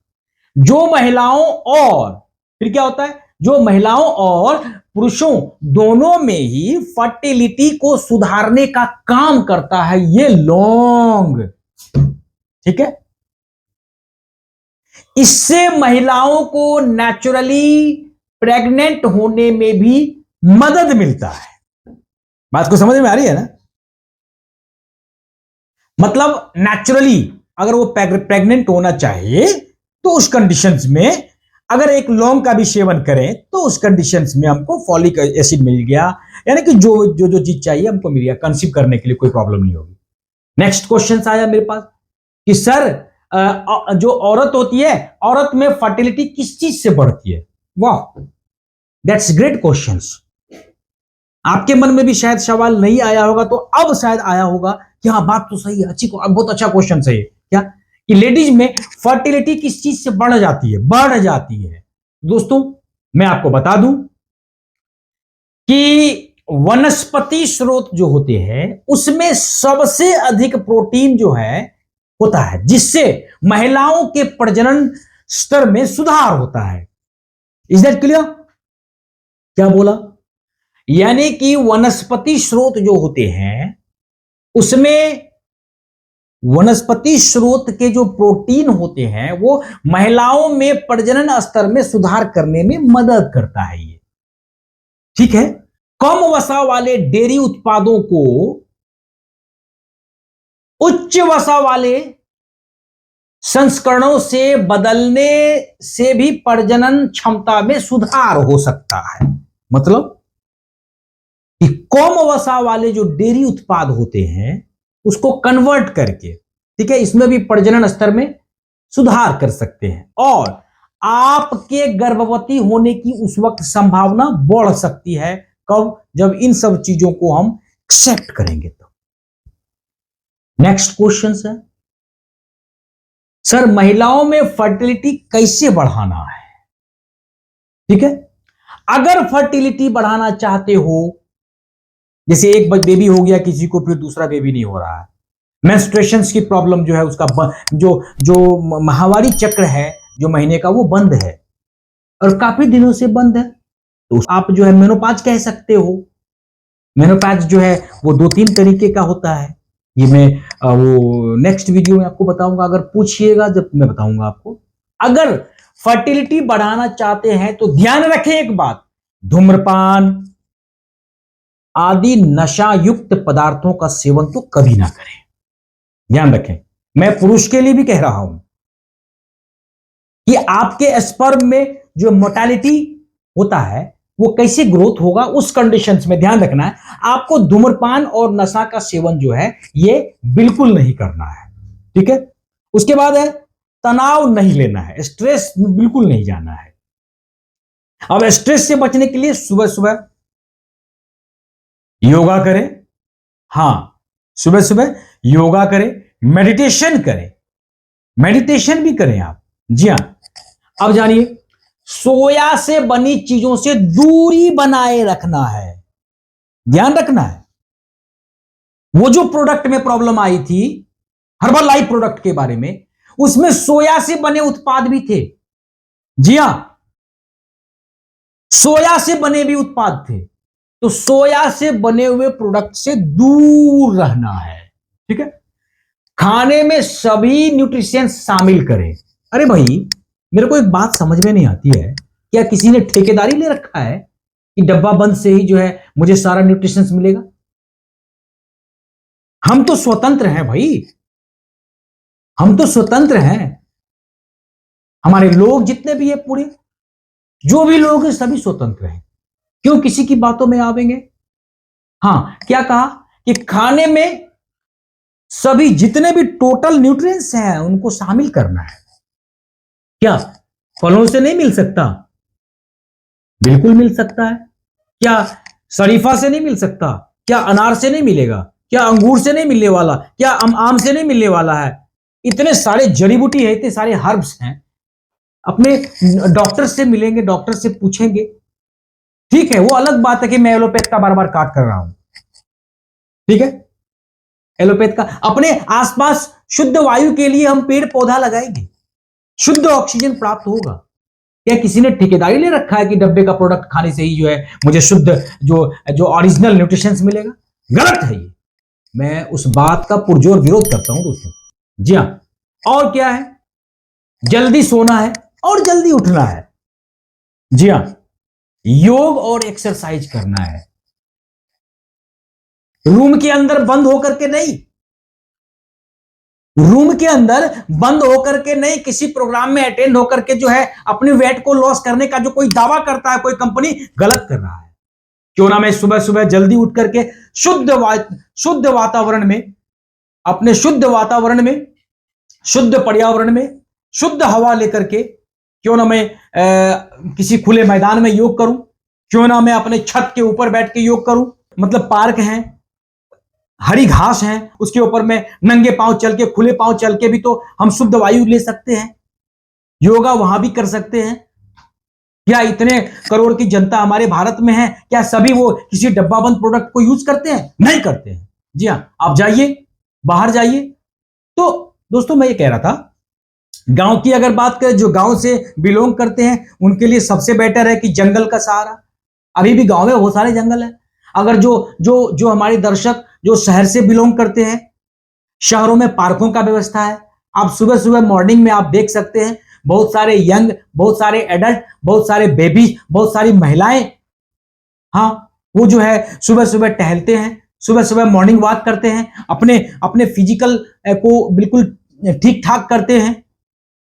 जो महिलाओं और, फिर क्या होता है, जो महिलाओं और पुरुषों दोनों में ही फर्टिलिटी को सुधारने का काम करता है ये लौंग। ठीक है, इससे महिलाओं को नेचुरली प्रेग्नेंट होने में भी मदद मिलता है। बात को समझ में आ रही है ना। मतलब नेचुरली अगर वो प्रेग्नेंट होना चाहे तो उस कंडीशंस में अगर एक लौंग का भी सेवन करें तो उस कंडीशंस में हमको फॉलिक एसिड मिल गया, यानी कि जो जो जो चीज चाहिए हमको मिल गया, कंसीव करने के लिए कोई प्रॉब्लम नहीं होगी। नेक्स्ट क्वेश्चन आया मेरे पास, कि सर जो औरत होती है, औरत में फर्टिलिटी किस चीज से बढ़ती है? वाह, दैट्स ग्रेट क्वेश्चंस। आपके मन में भी शायद सवाल नहीं आया होगा, तो अब शायद आया होगा कि हाँ, बात तो सही है, अच्छी, बहुत अच्छा क्वेश्चन सही है। क्या कि लेडीज में फर्टिलिटी किस चीज से बढ़ जाती है? बढ़ जाती है। दोस्तों, मैं आपको बता दूं कि वनस्पति स्रोत जो होते हैं उसमें सबसे अधिक प्रोटीन जो है होता है, जिससे महिलाओं के प्रजनन स्तर में सुधार होता है। Is that clear? क्या बोला? यानी कि वनस्पति स्रोत जो होते हैं उसमें वनस्पति स्रोत के जो प्रोटीन होते हैं वो महिलाओं में प्रजनन स्तर में सुधार करने में मदद करता है। ये ठीक है। कम वसा वाले डेयरी उत्पादों को उच्च वसा वाले संस्करणों से बदलने से भी प्रजनन क्षमता में सुधार हो सकता है। मतलब कि कम वसा वाले जो डेयरी उत्पाद होते हैं उसको कन्वर्ट करके, ठीक है, इसमें भी प्रजनन स्तर में सुधार कर सकते हैं और आपके गर्भवती होने की उस वक्त संभावना बढ़ सकती है। कब? जब इन सब चीजों को हम एक्सेप्ट करेंगे तो। नेक्स्ट क्वेश्चन है, सर महिलाओं में फर्टिलिटी कैसे बढ़ाना है? ठीक है, अगर फर्टिलिटी बढ़ाना चाहते हो, जैसे एक बेबी हो गया किसी को, फिर दूसरा बेबी नहीं हो रहा है, मेंस्ट्रुएशंस की प्रॉब्लम जो है उसका जो जो माहवारी चक्र है जो महीने का वो बंद है और काफी दिनों से बंद है, तो आप जो है मेनोपाज कह सकते हो। मेनोपाज जो है वो 2-3 तरीके का होता है। ये मैं वो नेक्स्ट वीडियो में आपको बताऊंगा, अगर पूछिएगा जब मैं बताऊंगा आपको। अगर फर्टिलिटी बढ़ाना चाहते हैं तो ध्यान रखें एक बात, धूम्रपान आदि नशा युक्त पदार्थों का सेवन तो कभी ना करें। ध्यान रखें, मैं पुरुष के लिए भी कह रहा हूं कि आपके स्पर्म में जो मोर्टेलिटी होता है वो कैसे ग्रोथ होगा, उस कंडीशंस में ध्यान रखना है। आपको धूम्रपान और नशा का सेवन जो है ये बिल्कुल नहीं करना है। ठीक है। उसके बाद है तनाव नहीं लेना है, स्ट्रेस बिल्कुल नहीं जाना है। अब स्ट्रेस से बचने के लिए सुबह सुबह योगा करें। हां, सुबह सुबह योगा करें, मेडिटेशन करें, मेडिटेशन भी करें आप। जी हां। अब जानिए, सोया से बनी चीजों से दूरी बनाए रखना है। ध्यान रखना है, वो जो प्रोडक्ट में प्रॉब्लम आई थी हर्बल लाइफ प्रोडक्ट के बारे में, उसमें सोया से बने उत्पाद भी थे। जी हां, सोया से बने भी उत्पाद थे। तो सोया से बने हुए प्रोडक्ट से दूर रहना है। ठीक है। खाने में सभी न्यूट्रिशंस शामिल करें। अरे भाई, मेरे को एक बात समझ में नहीं आती है, क्या किसी ने ठेकेदारी ले रखा है कि डब्बा बंद से ही जो है मुझे सारा न्यूट्रिशंस मिलेगा? हम तो स्वतंत्र हैं भाई, हम तो स्वतंत्र हैं। हमारे लोग जितने भी है, पूरे जो भी लोग हैं सभी स्वतंत्र हैं। क्यों किसी की बातों में आवेंगे? हां, क्या कहा कि खाने में सभी जितने भी टोटल न्यूट्रिएंट्स हैं उनको शामिल करना है। क्या फलों से नहीं मिल सकता? बिल्कुल मिल सकता है। क्या शरीफा से नहीं मिल सकता? क्या अनार से नहीं मिलेगा? क्या अंगूर से नहीं मिलने वाला? क्या आम से नहीं मिलने वाला है? इतने सारे जड़ी बूटी है, इतने सारे हर्ब्स हैं। अपने डॉक्टर से मिलेंगे, डॉक्टर से पूछेंगे। ठीक है, वो अलग बात है कि मैं एलोपैथ का बार बार काट कर रहा हूं। ठीक है, एलोपैथ का अपने आसपास शुद्ध वायु के लिए हम पेड़ पौधा लगाएंगे, शुद्ध ऑक्सीजन प्राप्त होगा। क्या किसी ने ठेकेदारी ले रखा है कि डब्बे का प्रोडक्ट खाने से ही जो है मुझे शुद्ध जो ओरिजिनल न्यूट्रिशंस मिलेगा? गलत है ये। मैं उस बात का पुरजोर विरोध करता हूं दोस्तों। जी हां। और क्या है? जल्दी सोना है और जल्दी उठना है। जी हां। योग और एक्सरसाइज करना है। रूम के अंदर बंद होकर के नहीं, रूम के अंदर बंद होकर के नहीं, किसी प्रोग्राम में अटेंड होकर के जो है अपने वेट को लॉस करने का जो कोई दावा करता है कोई कंपनी, गलत कर रहा है। क्यों ना मैं सुबह सुबह जल्दी उठ करके शुद्ध वातावरण में, अपने शुद्ध वातावरण में शुद्ध पर्यावरण में शुद्ध हवा लेकर के, क्यों ना मैं किसी खुले मैदान में योग करूं, क्यों ना मैं अपने छत के ऊपर बैठ के योग करूं, मतलब पार्क है, हरी घास है, उसके ऊपर में नंगे पांव चल के, खुले पांव चल के भी तो हम शुद्ध वायु ले सकते हैं, योगा वहां भी कर सकते हैं। क्या इतने करोड़ की जनता हमारे भारत में है, क्या सभी वो किसी डब्बाबंद प्रोडक्ट को यूज करते हैं? नहीं करते हैं। जी हाँ, आप जाइए, बाहर जाइए। तो दोस्तों मैं ये कह रहा था, गांव की अगर बात करें, जो गांव से बिलोंग करते हैं उनके लिए सबसे बेटर है कि जंगल का सहारा। अभी भी गांव में बहुत सारे जंगल है। अगर जो जो जो हमारे दर्शक जो शहर से बिलोंग करते हैं, शहरों में पार्कों का व्यवस्था है। आप सुबह सुबह मॉर्निंग में आप देख सकते हैं, बहुत सारे यंग, बहुत सारे एडल्ट, बहुत सारे बेबी, बहुत सारी महिलाएं, हाँ, वो जो है सुबह सुबह टहलते हैं, सुबह सुबह मॉर्निंग वॉक करते हैं, अपने अपने फिजिकल को बिल्कुल ठीक ठाक करते हैं।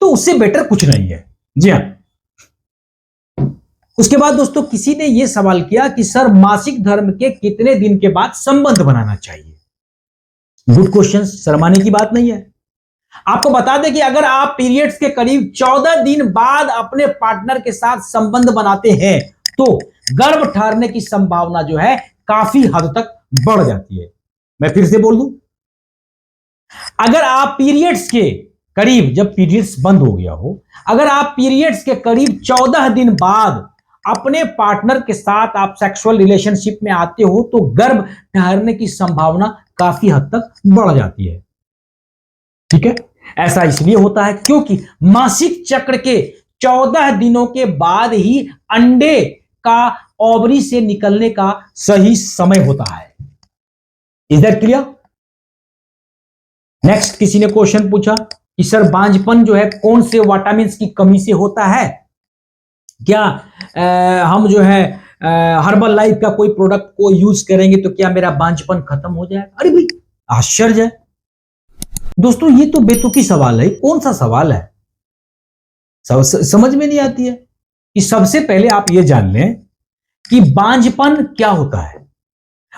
तो उससे बेटर कुछ नहीं है। जी हाँ। उसके बाद दोस्तों किसी ने यह सवाल किया कि सर मासिक धर्म के कितने दिन के बाद संबंध बनाना चाहिए? गुड क्वेश्चन, शर्माने की बात नहीं है। आपको बता दें कि अगर आप पीरियड्स के करीब 14 दिन बाद अपने पार्टनर के साथ संबंध बनाते हैं तो गर्भ ठहरने की संभावना जो है काफी हद तक बढ़ जाती है। मैं फिर से बोल दूं, अगर आप पीरियड्स के करीब, जब पीरियड्स बंद हो गया हो, अगर आप पीरियड्स के करीब 14 दिन बाद अपने पार्टनर के साथ आप सेक्सुअल रिलेशनशिप में आते हो तो गर्भ ठहरने की संभावना काफी हद तक बढ़ जाती है। ठीक है, ऐसा इसलिए होता है क्योंकि मासिक चक्र के 14 दिनों के बाद ही अंडे का ओवरी से निकलने का सही समय होता है। Is that clear? नेक्स्ट किसी ने क्वेश्चन पूछा कि सर बांझपन जो है कौन से विटामिन की कमी से होता है? क्या हम जो है हर्बल लाइफ का कोई प्रोडक्ट को यूज करेंगे तो क्या मेरा बांझपन खत्म हो जाएगा? अरे भाई आश्चर्य है दोस्तों, ये तो बेतुकी सवाल है। कौन सा सवाल है? समझ में नहीं आती है कि सबसे पहले आप ये जान लें कि बांझपन क्या होता है,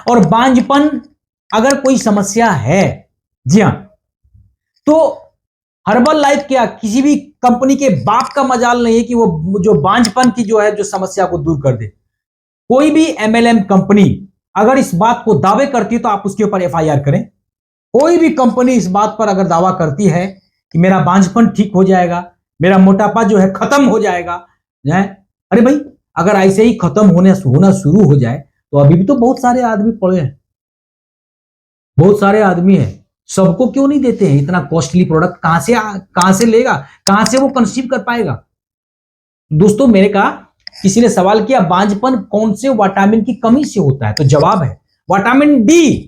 और बांझपन अगर कोई समस्या है, जी हां, तो हर्बल लाइफ क्या किसी भी कंपनी के बाप का मजाल नहीं है कि वो जो बांझपन की जो है जो समस्या को दूर कर दे। कोई भी एमएलएम कंपनी अगर इस बात को दावे करती है तो आप उसके ऊपर एफआईआर करें। कोई भी कंपनी इस बात पर अगर दावा करती है कि मेरा बांझपन ठीक हो जाएगा, मेरा मोटापा जो है खत्म हो जाएगा, अरे भाई अगर ऐसे ही खत्म होना शुरू हो जाए तो अभी भी तो बहुत सारे आदमी पड़े हैं, बहुत सारे आदमी हैं, सबको क्यों नहीं देते हैं? इतना कॉस्टली प्रोडक्ट कहां से लेगा, कहां से वो कंसीव कर पाएगा? दोस्तों मैंने कहा, किसी ने सवाल किया बांझपन कौन से विटामिन की कमी से होता है, तो जवाब है विटामिन डी।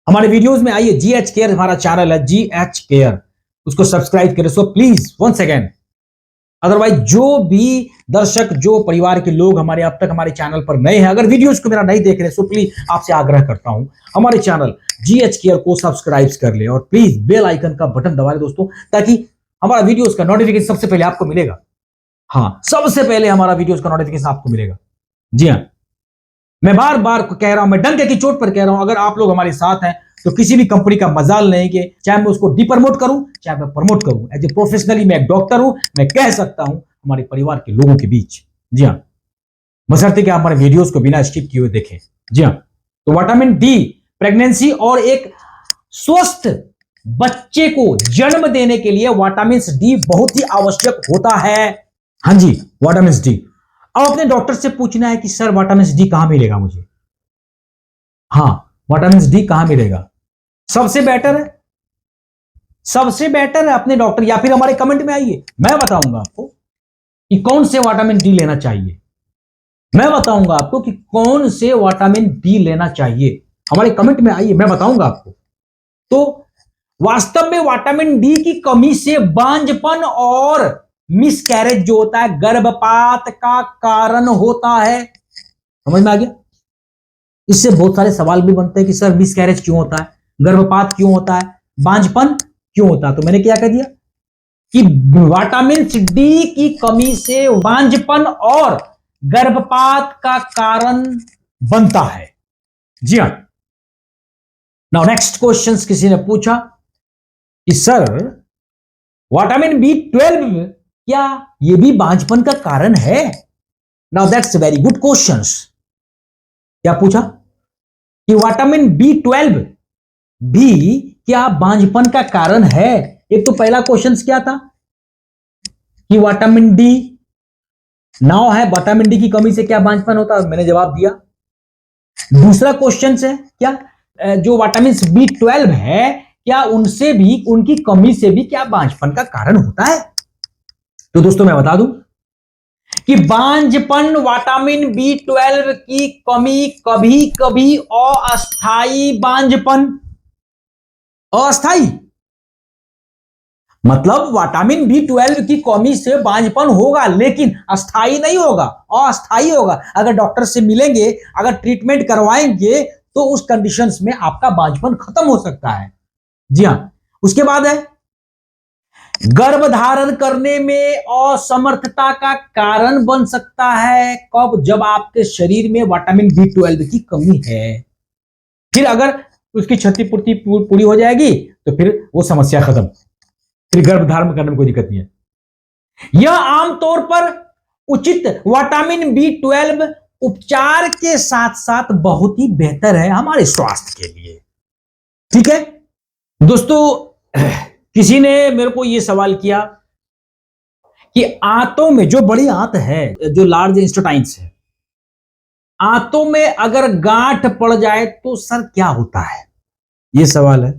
हमारे वीडियोस में आइए, जीएच केयर हमारा चैनल है, जीएच केयर, उसको सब्सक्राइब करें। So please one second, otherwise जो भी दर्शक, जो परिवार के लोग हमारे अब तक हमारे चैनल पर नए हैं, अगर वीडियोस को मेरा नहीं देख रहे, सो प्लीज आपसे आग्रह करता हूं हमारे चैनल जीएच केयर को सब्सक्राइब कर ले और प्लीज बेल आइकन का बटन दबा लें दोस्तों, ताकि हमारा वीडियोस का नोटिफिकेशन सबसे पहले आपको मिलेगा। हाँ, सबसे पहले हमारा वीडियोस का नोटिफिकेशन आपको मिलेगा। जी हाँ, मैं बार बार कह रहा हूं, मैं डंके की चोट पर कह रहा हूं, अगर आप लोग हमारे साथ हैं तो किसी भी कंपनी का मजाल नहीं कि चाहे मैं उसको डिप्रमोट करूं चाहे मैं प्रमोट करूं, एज ए प्रोफेशनली मैं एक डॉक्टर हूं, मैं कह सकता हूं हमारे परिवार के लोगों के बीच। जी हाँ, बशर्ते कि आप हमारे वीडियोस को बिना स्किप किए हुए देखें। जी हाँ, तो विटामिन डी प्रेगनेंसी और एक स्वस्थ बच्चे को जन्म देने के लिए विटामिन डी बहुत ही आवश्यक होता है। हाँ जी, विटामिन डी। अब अपने डॉक्टर से पूछना है कि सर विटामिन डी कहां मिलेगा मुझे? हाँ, विटामिन डी कहां मिलेगा? सबसे बेटर है, सबसे बेटर है अपने डॉक्टर, या फिर हमारे कमेंट में आइए, मैं बताऊंगा आपको कि कौन से विटामिन डी लेना चाहिए। मैं बताऊंगा आपको कि कौन से विटामिन डी लेना चाहिए, हमारे कमेंट में आइए, मैं बताऊंगा आपको। तो वास्तव में विटामिन डी की कमी से बांझपन और मिसकैरेज जो होता है, गर्भपात का कारण होता है। समझ में आ गया? इससे बहुत सारे सवाल भी बनते हैं कि सर मिसकैरेज क्यों होता है, गर्भपात क्यों होता है, बांझपन क्यों होता है? तो मैंने क्या कह दिया कि विटामिन डी की कमी से बांझपन और गर्भपात का कारण बनता है। जी हां। नाउ नेक्स्ट क्वेश्चन किसी ने पूछा कि सर विटामिन B12 क्या ये भी बांझपन का कारण है? Now that's very good questions. क्या पूछा कि विटामिन B12 भी क्या बांझपन का कारण है? एक तो पहला क्वेश्चन क्या था कि विटामिन डी नाउ है, विटामिन डी की कमी से क्या बांझपन होता है? मैंने जवाब दिया। दूसरा क्वेश्चन है क्या जो विटामिन B12 है क्या उनसे भी, उनकी कमी से भी क्या बांझपन का कारण होता है? तो दोस्तों मैं बता दूं कि बांझपन विटामिन B12 की कमी कभी कभी अस्थाई बांझपन, अस्थाई मतलब विटामिन B12 की कमी से बांझपन होगा लेकिन अस्थाई नहीं होगा, अस्थाई होगा। अगर डॉक्टर से मिलेंगे, अगर ट्रीटमेंट करवाएंगे तो उस कंडीशंस में आपका बांझपन खत्म हो सकता है। जी हां, उसके बाद है गर्भधारण करने में असमर्थता का कारण बन सकता है। कब? जब आपके शरीर में विटामिन B12 की कमी है। फिर अगर उसकी क्षतिपूर्ति पूरी हो जाएगी तो फिर वो समस्या खत्म, फिर गर्भधारण करने में कोई दिक्कत नहीं है। यह आमतौर पर उचित विटामिन B12 उपचार के साथ साथ बहुत ही बेहतर है हमारे स्वास्थ्य के लिए। ठीक है दोस्तों, किसी ने मेरे को यह सवाल किया कि आंतों में, जो बड़ी आंत है, जो लार्ज इंस्टेटाइन्स है, आंतों में अगर गांठ पड़ जाए तो सर क्या होता है? यह सवाल है।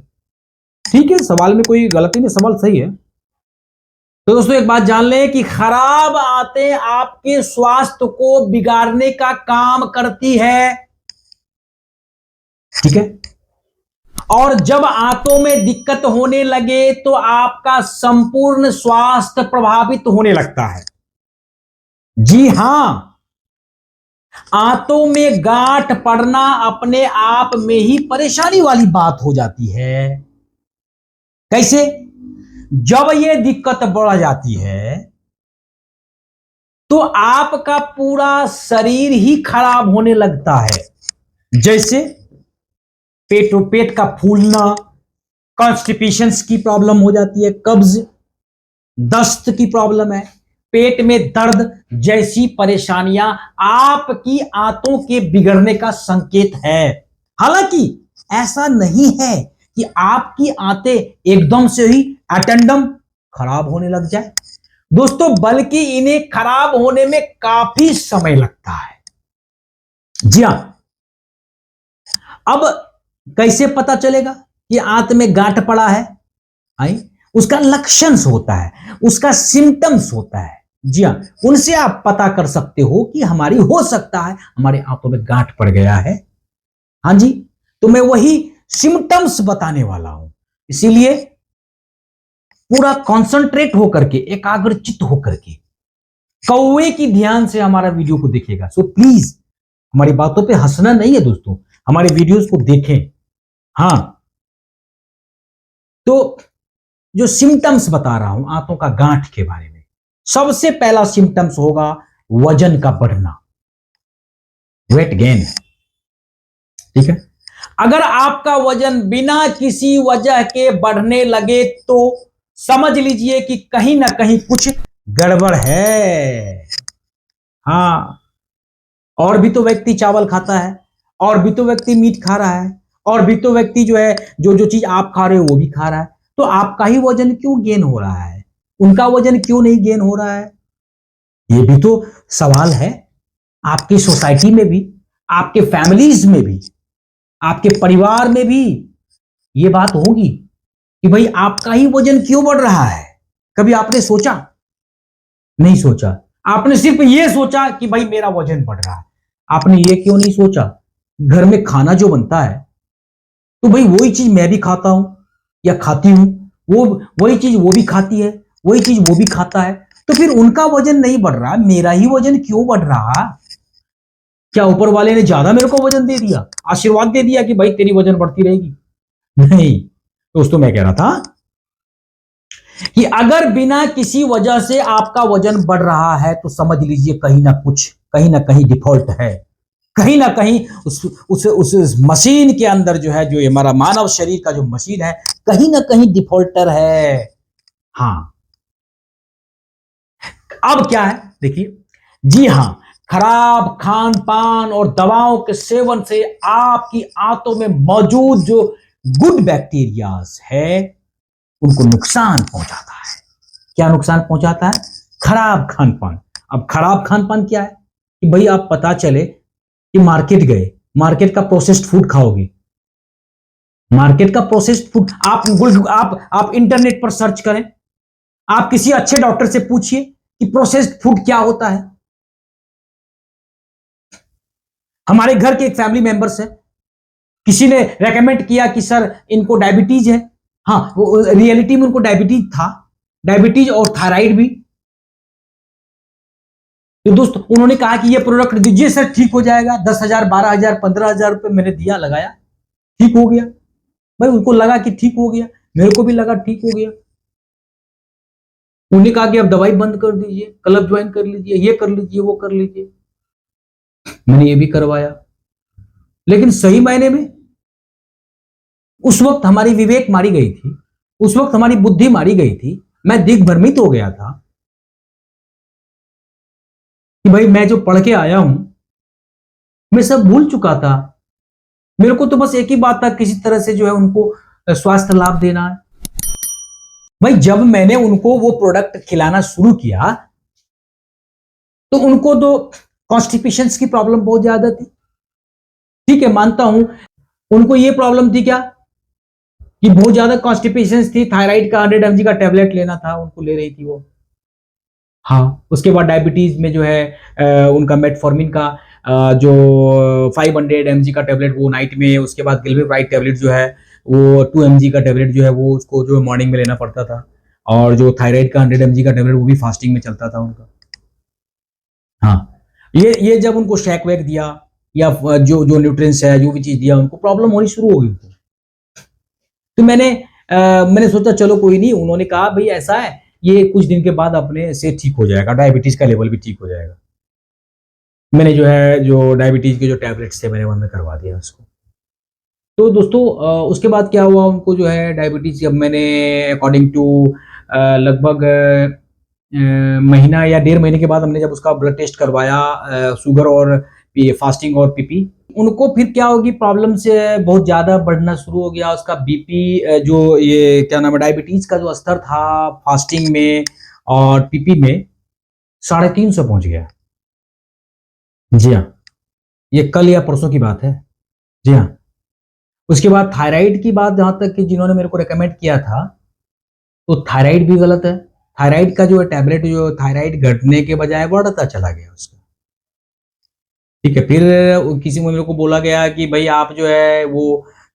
ठीक है, सवाल में कोई गलती नहीं, सवाल सही है। तो दोस्तों एक बात जान लें कि खराब आंतें आपके स्वास्थ्य को बिगाड़ने का काम करती है। ठीक है, और जब आंतों में दिक्कत होने लगे तो आपका संपूर्ण स्वास्थ्य प्रभावित होने लगता है। जी हां, आंतों में गांठ पड़ना अपने आप में ही परेशानी वाली बात हो जाती है। कैसे? जब यह दिक्कत बढ़ जाती है तो आपका पूरा शरीर ही खराब होने लगता है। जैसे पेट का फूलना, कॉन्स्टिपेशंस की प्रॉब्लम हो जाती है, कब्ज, दस्त की प्रॉब्लम है, पेट में दर्द जैसी परेशानियां आपकी आंतों के बिगड़ने का संकेत है। हालांकि ऐसा नहीं है कि आपकी आंतें एकदम से ही अटेंडम खराब होने लग जाए दोस्तों, बल्कि इन्हें खराब होने में काफी समय लगता है। जी हां, अब कैसे पता चलेगा कि आंत में गांठ पड़ा है? आई, उसका लक्षण होता है, उसका सिम्टम्स होता है। जी हां, उनसे आप पता कर सकते हो कि हमारी, हो सकता है हमारे आंतों में गांठ पड़ गया है। हां जी, तो मैं वही सिम्टम्स बताने वाला हूं, इसीलिए पूरा कॉन्सेंट्रेट होकर के, एकाग्रचित होकर के, कौवे की ध्यान से हमारा वीडियो को देखिएगा। सो प्लीज हमारी बातों पे हंसना नहीं है दोस्तों, हमारे वीडियोस को देखें। हां, तो जो सिम्टम्स बता रहा हूं आंतों का गांठ के बारे में, सबसे पहला सिम्टम्स होगा वजन का बढ़ना, वेट गेन। ठीक है, अगर आपका वजन बिना किसी वजह के बढ़ने लगे तो समझ लीजिए कि कहीं ना कहीं कुछ गड़बड़ है। हाँ, और भी तो व्यक्ति चावल खाता है, और भी तो व्यक्ति मीट खा रहा है, और भी तो व्यक्ति जो है, जो जो चीज आप खा रहे हो वो भी खा रहा है, तो आपका ही वजन क्यों गेन हो रहा है, उनका वजन क्यों नहीं गेन हो रहा है? ये भी तो सवाल है। आपकी सोसाइटी में भी, आपके फैमिलीज में भी, आपके परिवार में भी ये बात होगी कि भाई आपका ही वजन क्यों बढ़ रहा है। कभी आपने सोचा? नहीं सोचा। आपने सिर्फ ये सोचा कि भाई मेरा वजन बढ़ रहा है। आपने ये क्यों नहीं सोचा, घर में खाना जो बनता है तो भाई वही चीज मैं भी खाता हूं या खाती हूं, वो वही चीज वो भी खाती है, वही चीज वो भी खाता है, तो फिर उनका वजन नहीं बढ़ रहा, मेरा ही वजन क्यों बढ़ रहा? क्या ऊपर वाले ने ज्यादा मेरे को वजन दे दिया, आशीर्वाद दे दिया कि भाई तेरी वजन बढ़ती रहेगी? नहीं दोस्तों, मैं कह रहा था कि अगर बिना किसी वजह से आपका वजन बढ़ रहा है तो समझ लीजिए कहीं ना कहीं डिफॉल्ट है, कहीं ना कहीं उस मशीन के अंदर जो है, जो हमारा मानव शरीर का जो मशीन है, कहीं ना कहीं डिफॉल्टर है। हाँ, अब क्या है देखिए, जी हां, खराब खान पान और दवाओं के सेवन से आपकी आंतों में मौजूद जो गुड बैक्टीरियाज है उनको नुकसान पहुंचाता है। क्या नुकसान पहुंचाता है? खराब खान पान। अब खराब खान पान क्या है कि भाई आप पता चले कि मार्केट गए, मार्केट का प्रोसेस्ड फूड खाओगे, मार्केट का प्रोसेस्ड फूड आप इंटरनेट पर सर्च करें, आप किसी अच्छे डॉक्टर से पूछिए कि प्रोसेस्ड फूड क्या होता है। हमारे घर के एक फैमिली मेंबर्स है, किसी ने रेकमेंड किया कि सर इनको डायबिटीज है। हाँ, वो रियलिटी में उनको डायबिटीज था, डायबिटीज और थायराइड भी। तो दोस्त उन्होंने कहा कि ये प्रोडक्ट दीजिए सर, ठीक हो जाएगा। 10,000, 12,000, 15,000 रुपए मैंने दिया, लगाया, ठीक हो गया। भाई उनको लगा कि ठीक हो गया, मेरे को भी लगा ठीक हो गया। उन्होंने कहा कि अब दवाई बंद कर दीजिए, क्लब ज्वाइन कर लीजिए, ये कर लीजिए, वो कर लीजिए। मैंने ये भी करवाया, लेकिन सही मायने में उस वक्त हमारी विवेक मारी गई थी, उस वक्त हमारी बुद्धि मारी गई थी। मैं दिग्भ्रमित हो गया था कि भाई मैं जो पढ़ के आया हूं मैं सब भूल चुका था। मेरे को तो बस एक ही बात था, किसी तरह से जो है उनको स्वास्थ्य लाभ देना है। भाई जब मैंने उनको वो प्रोडक्ट खिलाना शुरू किया तो उनको तो कॉन्स्टिपेशन की प्रॉब्लम बहुत ज्यादा थी। ठीक है, मानता हूं उनको ये प्रॉब्लम थी क्या कि बहुत ज्यादा कॉन्स्टिपेशन थी, थायराइड का 100 mg का टेबलेट लेना था, उनको ले रही थी वो। हाँ, उसके बाद डायबिटीज में जो है उनका मेटफॉर्मिन का जो 500 mg का टेबलेट वो नाइट में, उसके बाद गिल्बेप्राइड टेबलेट जो है वो 2 mg का टेबलेट जो है वो उसको जो मॉर्निंग में लेना पड़ता था, और जो थायराइड का 100 mg का टेबलेट वो भी फास्टिंग में चलता था उनका। हाँ, ये जब उनको शेक वेक दिया या जो जो न्यूट्रिएंट्स है जो भी चीज दिया, उनको प्रॉब्लम होनी शुरू हो गई उनको। तो मैंने सोचा चलो कोई नहीं, उन्होंने कहा भाई ऐसा है, ये कुछ दिन के बाद अपने से ठीक हो जाएगा, डायबिटीज का लेवल भी ठीक हो जाएगा। मैंने जो है जो डायबिटीज के जो टैबलेट्स थे मैंने बंद करवा दिया उसको। तो दोस्तों उसके बाद क्या हुआ, उनको जो है डायबिटीज जब मैंने अकॉर्डिंग टू लगभग महीना या 1.5 महीने के बाद हमने जब उसका ब्लड टेस्ट करवाया, शुगर और फास्टिंग और पीपी, उनको फिर क्या होगी, प्रॉब्लम से बहुत ज्यादा बढ़ना शुरू हो गया। उसका बीपी जो ये क्या नाम है डायबिटीज का जो स्तर था फास्टिंग में और पीपी में 350 पहुंच गया। जी हाँ, ये कल या परसों की बात है। जी हाँ, उसके बाद थायराइड की बात, जहां तक कि जिन्होंने मेरे को रेकमेंड किया था, तो थायराइड भी गलत है। थायराइड का जो है टैबलेट, जो थायराइड घटने के बजाय बढ़ता चला गया उसका। ठीक है, फिर किसी में मेरे को बोला गया कि भाई आप जो है वो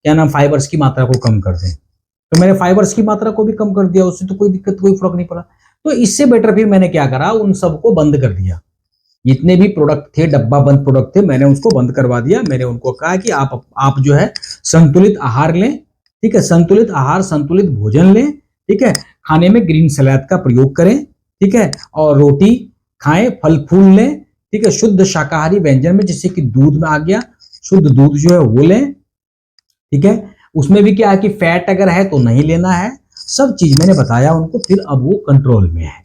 क्या नाम फाइबर्स की मात्रा को कम कर दें, तो मैंने फाइबर्स की मात्रा को भी कम कर दिया, उससे तो कोई दिक्कत, कोई फर्क नहीं पड़ा। तो इससे बेटर फिर मैंने क्या करा, उन सबको बंद कर दिया। जितने भी प्रोडक्ट थे, डब्बा बंद प्रोडक्ट थे, मैंने उसको बंद करवा दिया। मैंने उनको कहा कि आप जो है संतुलित आहार लें। ठीक है, संतुलित आहार, संतुलित भोजन लें। ठीक है, खाने में ग्रीन सलाद का प्रयोग करें। ठीक है, और रोटी खाएं, फल फूल लें। ठीक है, शुद्ध शाकाहारी व्यंजन में, जैसे कि दूध में आ गया, शुद्ध दूध जो है वो लें। ठीक है, उसमें भी क्या है कि फैट अगर है तो नहीं लेना है। सब चीज मैंने बताया उनको, फिर अब वो कंट्रोल में है।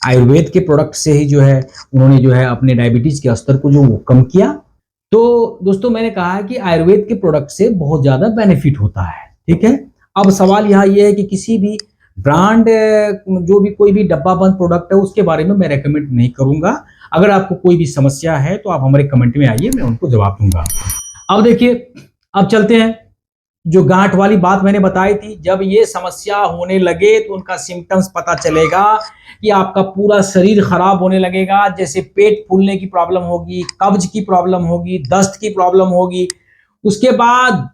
आयुर्वेद के प्रोडक्ट से ही जो है उन्होंने जो है अपने डायबिटीज के स्तर को जो वो कम किया। तो दोस्तों मैंने कहा कि आयुर्वेद के प्रोडक्ट से बहुत ज्यादा बेनिफिट होता है। ठीक है, अब सवाल यहाँ ये है कि किसी भी ब्रांड, जो भी कोई भी डब्बा बंद प्रोडक्ट है उसके बारे में मैं रेकमेंड नहीं करूंगा। अगर आपको कोई भी समस्या है तो आप हमारे कमेंट में आइए, मैं उनको जवाब दूंगा। अब देखिए, अब चलते हैं, जो गांठ वाली बात मैंने बताई थी, जब ये समस्या होने लगे तो उनका सिम्टम्स पता चलेगा कि आपका पूरा शरीर खराब होने लगेगा। जैसे पेट फूलने की प्रॉब्लम होगी, कब्ज की प्रॉब्लम होगी, दस्त की प्रॉब्लम होगी। उसके बाद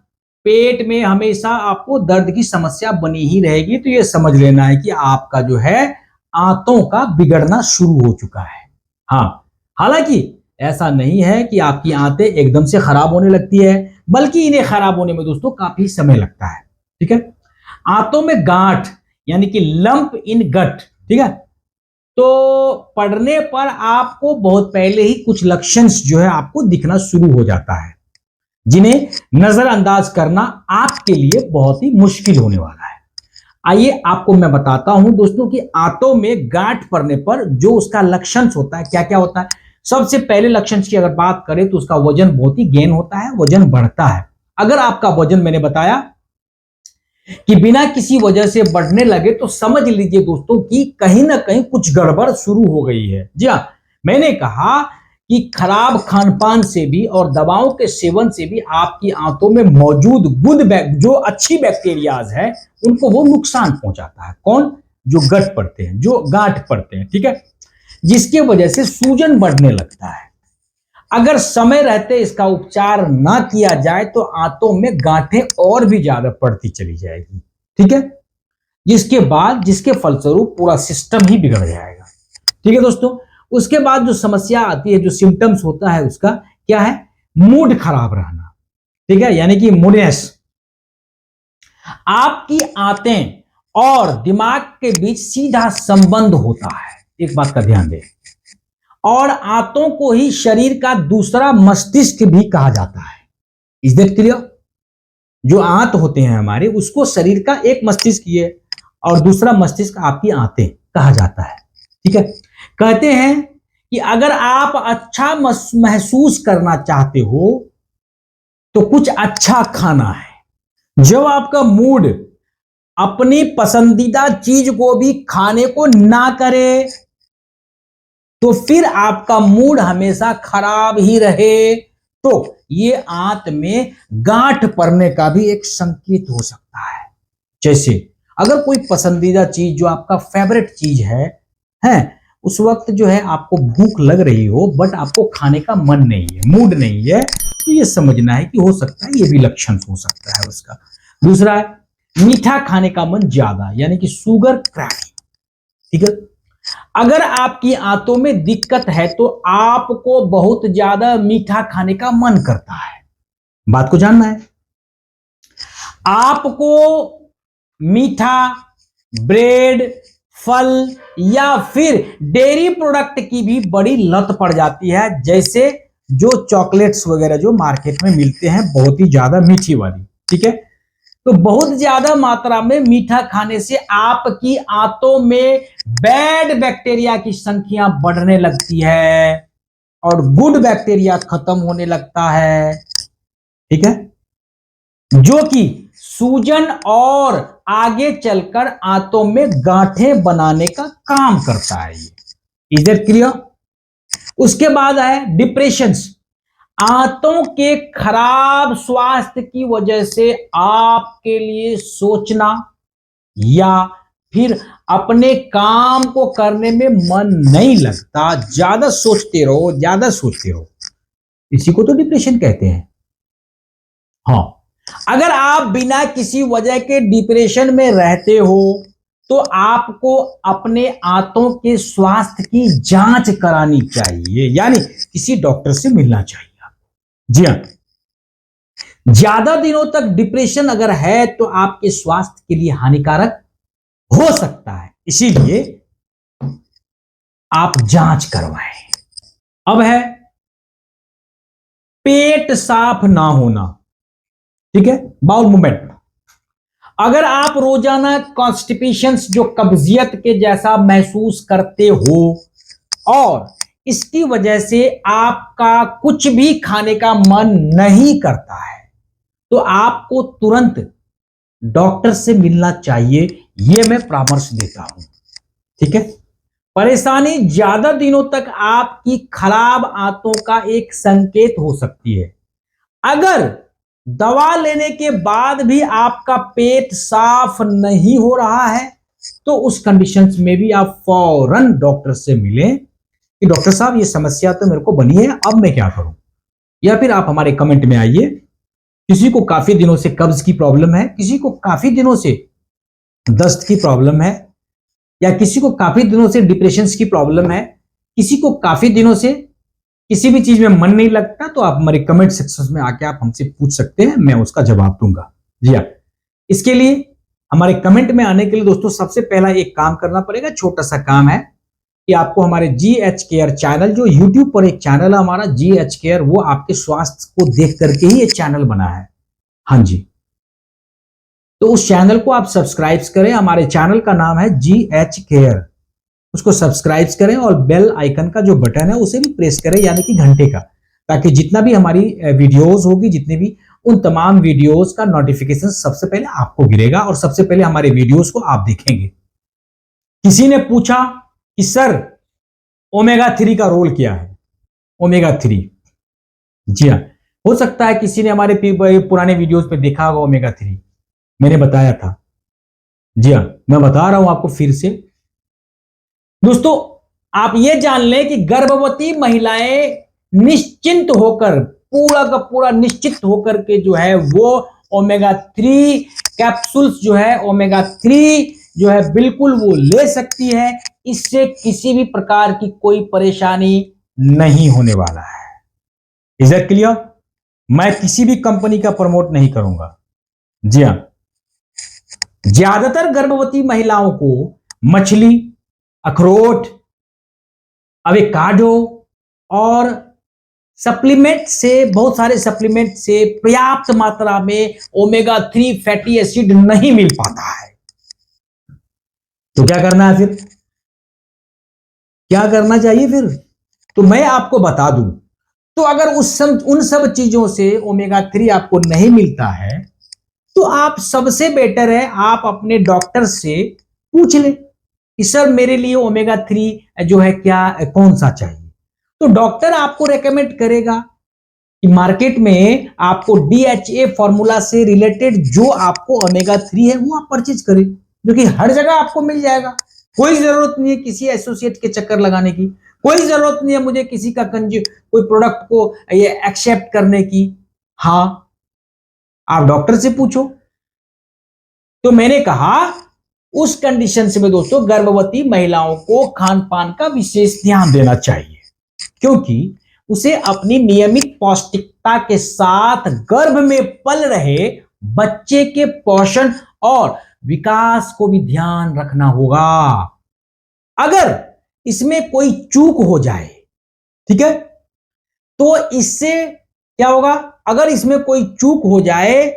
पेट में हमेशा आपको दर्द की समस्या बनी ही रहेगी। तो ये समझ लेना है कि आपका जो है आंतों का बिगड़ना शुरू हो चुका है। हाँ, हालांकि ऐसा नहीं है कि आपकी आंतें एकदम से खराब होने लगती है, बल्कि इन्हें खराब होने में दोस्तों काफी समय लगता है। ठीक है, आंतों में गांठ यानी कि लंप इन गट, ठीक है, तो पड़ने पर आपको बहुत पहले ही कुछ लक्षण जो है आपको दिखना शुरू हो जाता है। जिन्हें नजरअंदाज करना आपके लिए बहुत ही मुश्किल होने वाला है। आइए आपको मैं बताता हूं दोस्तों कि आंतों में गांठ पड़ने पर जो उसका लक्षण होता है, क्या क्या होता है। सबसे पहले लक्षण की अगर बात करें तो उसका वजन बहुत ही गेन होता है, वजन बढ़ता है। अगर आपका वजन, मैंने बताया कि बिना किसी वजह से बढ़ने लगे तो समझ लीजिए दोस्तों कि कहीं ना कहीं कुछ गड़बड़ शुरू हो गई है। जी हाँ, मैंने कहा कि खराब खानपान से भी और दवाओं के सेवन से भी आपकी आंतों में मौजूद जो अच्छी बैक्टीरियाज है उनको वो नुकसान पहुंचाता है। कौन? जो गठ पड़ते हैं, जो गांठ पड़ते हैं, ठीक है, जिसकी वजह से सूजन बढ़ने लगता है। अगर समय रहते इसका उपचार ना किया जाए तो आंतों में गांठें और भी ज्यादा पड़ती चली जाएगी, ठीक है, जिसके फलस्वरूप पूरा सिस्टम ही बिगड़ जाएगा। ठीक है दोस्तों, उसके बाद जो समस्या आती है, जो सिम्टम्स होता है उसका क्या है? मूड खराब रहना, ठीक है, यानी कि मूडनेस। आपकी आंतें और दिमाग के बीच सीधा संबंध होता है, एक बात का ध्यान दें। और आंतों को ही शरीर का दूसरा मस्तिष्क भी कहा जाता है। इस दैट क्लियर? जो आंत होते हैं हमारे, उसको शरीर का एक मस्तिष्क ये और दूसरा मस्तिष्क आपकी आंतें कहा जाता है, ठीक है। कहते हैं कि अगर आप अच्छा महसूस करना चाहते हो तो कुछ अच्छा खाना है। जब आपका मूड अपनी पसंदीदा चीज को भी खाने को ना करे तो फिर आपका मूड हमेशा खराब ही रहे, तो ये आंत में गांठ पड़ने का भी एक संकेत हो सकता है। जैसे अगर कोई पसंदीदा चीज जो आपका फेवरेट चीज है, उस वक्त जो है आपको भूख लग रही हो बट आपको खाने का मन नहीं है, मूड नहीं है, तो ये समझना है कि हो सकता है ये भी लक्षण हो सकता है उसका। दूसरा है मीठा खाने का मन ज्यादा, यानी कि शुगर क्रैविंग, ठीक है। अगर आपकी आंतों में दिक्कत है तो आपको बहुत ज्यादा मीठा खाने का मन करता है। बात को जानना है, आपको मीठा, ब्रेड, फल या फिर डेयरी प्रोडक्ट की भी बड़ी लत पड़ जाती है, जैसे जो चॉकलेट्स वगैरह जो मार्केट में मिलते हैं बहुत ही ज्यादा मीठी वाली, ठीक है। तो बहुत ज्यादा मात्रा में मीठा खाने से आपकी आंतों में बैड बैक्टीरिया की संख्या बढ़ने लगती है और गुड बैक्टीरिया खत्म होने लगता है, ठीक है, जो कि सूजन और आगे चलकर आंतों में गांठें बनाने का काम करता है। ये इज दैट क्लियर? उसके बाद है डिप्रेशन। आंतों के खराब स्वास्थ्य की वजह से आपके लिए सोचना या फिर अपने काम को करने में मन नहीं लगता, ज्यादा सोचते रहो, इसी को तो डिप्रेशन कहते हैं। हाँ, अगर आप बिना किसी वजह के डिप्रेशन में रहते हो तो आपको अपने आंतों के स्वास्थ्य की जांच करानी चाहिए, यानी किसी डॉक्टर से मिलना चाहिए। जी हाँ, ज्यादा दिनों तक डिप्रेशन अगर है तो आपके स्वास्थ्य के लिए हानिकारक हो सकता है, इसीलिए आप जांच करवाएं। अब है पेट साफ ना होना, ठीक है, बाउल मूवमेंट। अगर आप रोजाना कॉन्स्टिपेशन जो कब्जियत के जैसा महसूस करते हो और इसकी वजह से आपका कुछ भी खाने का मन नहीं करता है तो आपको तुरंत डॉक्टर से मिलना चाहिए, यह मैं परामर्श देता हूं, ठीक है। परेशानी ज्यादा दिनों तक आपकी खराब आंतों का एक संकेत हो सकती है। अगर दवा लेने के बाद भी आपका पेट साफ नहीं हो रहा है तो उस कंडीशंस में भी आप फौरन डॉक्टर से मिलें कि डॉक्टर साहब ये समस्या तो मेरे को बनी है, अब मैं क्या करूं। या फिर आप हमारे कमेंट में आइए, किसी को काफी दिनों से कब्ज की प्रॉब्लम है, किसी को काफी दिनों से दस्त की प्रॉब्लम है, या किसी को काफी दिनों से डिप्रेशन की प्रॉब्लम है, किसी को काफी दिनों से किसी भी चीज में मन नहीं लगता, तो आप हमारे कमेंट सेक्शन में आके आप हमसे पूछ सकते हैं, मैं उसका जवाब दूंगा। जी हाँ, इसके लिए हमारे कमेंट में आने के लिए दोस्तों सबसे पहला एक काम करना पड़ेगा, छोटा सा काम है कि आपको हमारे GH केयर चैनल, जो YouTube पर एक चैनल है हमारा GH केयर, वो आपके स्वास्थ्य को देख करके ही ये चैनल बना है। हाँ जी, तो उस चैनल को आप सब्सक्राइब करें। हमारे चैनल का नाम है GH केयर, उसको सब्सक्राइब करें और बेल आइकन का जो बटन है उसे भी प्रेस करें, यानी कि घंटे का, ताकि जितना भी हमारी वीडियोस होगी, जितने भी, उन तमाम वीडियोस का नोटिफिकेशन सबसे पहले आपको गिरेगा और सबसे पहले हमारे वीडियोस को आप देखेंगे। किसी ने पूछा कि सर ओमेगा 3 का रोल क्या है? ओमेगा 3, जी हाँ, हो सकता है किसी ने हमारे पुराने वीडियोस पे देखा होगा ओमेगा 3, मैंने बताया था। जी हाँ, मैं बता रहा हूं आपको फिर से। दोस्तों, आप ये जान लें कि गर्भवती महिलाएं निश्चिंत होकर, पूरा का पूरा निश्चित होकर के जो है वो ओमेगा 3 कैप्सूल्स जो है, ओमेगा 3 जो है बिल्कुल वो ले सकती है। इससे किसी भी प्रकार की कोई परेशानी नहीं होने वाला है। Is that clear? मैं किसी भी कंपनी का प्रमोट नहीं करूंगा। जी हां, ज्यादातर गर्भवती महिलाओं को मछली, अखरोट, एवोकाडो और सप्लीमेंट से, बहुत सारे सप्लीमेंट से पर्याप्त मात्रा में ओमेगा 3 फैटी एसिड नहीं मिल पाता है। तो क्या करना है फिर? क्या करना चाहिए फिर? तो मैं आपको बता दूं, तो अगर उन सब चीजों से ओमेगा 3 आपको नहीं मिलता है, तो आप, सबसे बेटर है आप अपने डॉक्टर से पूछ लें कि सर मेरे लिए ओमेगा 3 जो है क्या, कौन सा चाहिए। तो डॉक्टर आपको रेकमेंड करेगा कि मार्केट में आपको DHA फॉर्मूला से रिलेटेड जो आपको ओमेगा 3 है वो आप परचेज करें, जो कि हर जगह आपको मिल जाएगा। कोई जरूरत नहीं है किसी एसोसिएट के चक्कर लगाने की, कोई जरूरत नहीं है मुझे किसी का कोई प्रोडक्ट को ये एक्सेप्ट करने की। हाँ, आप डॉक्टर से पूछो। तो मैंने कहा उस कंडीशन से में दोस्तों, गर्भवती महिलाओं को खान पान का विशेष ध्यान देना चाहिए, क्योंकि उसे अपनी नियमित पौष्टिकता के साथ गर्भ में पल रहे बच्चे के पोषण और विकास को भी ध्यान रखना होगा। अगर इसमें कोई चूक हो जाए, ठीक है, तो इससे क्या होगा? अगर इसमें कोई चूक हो जाए,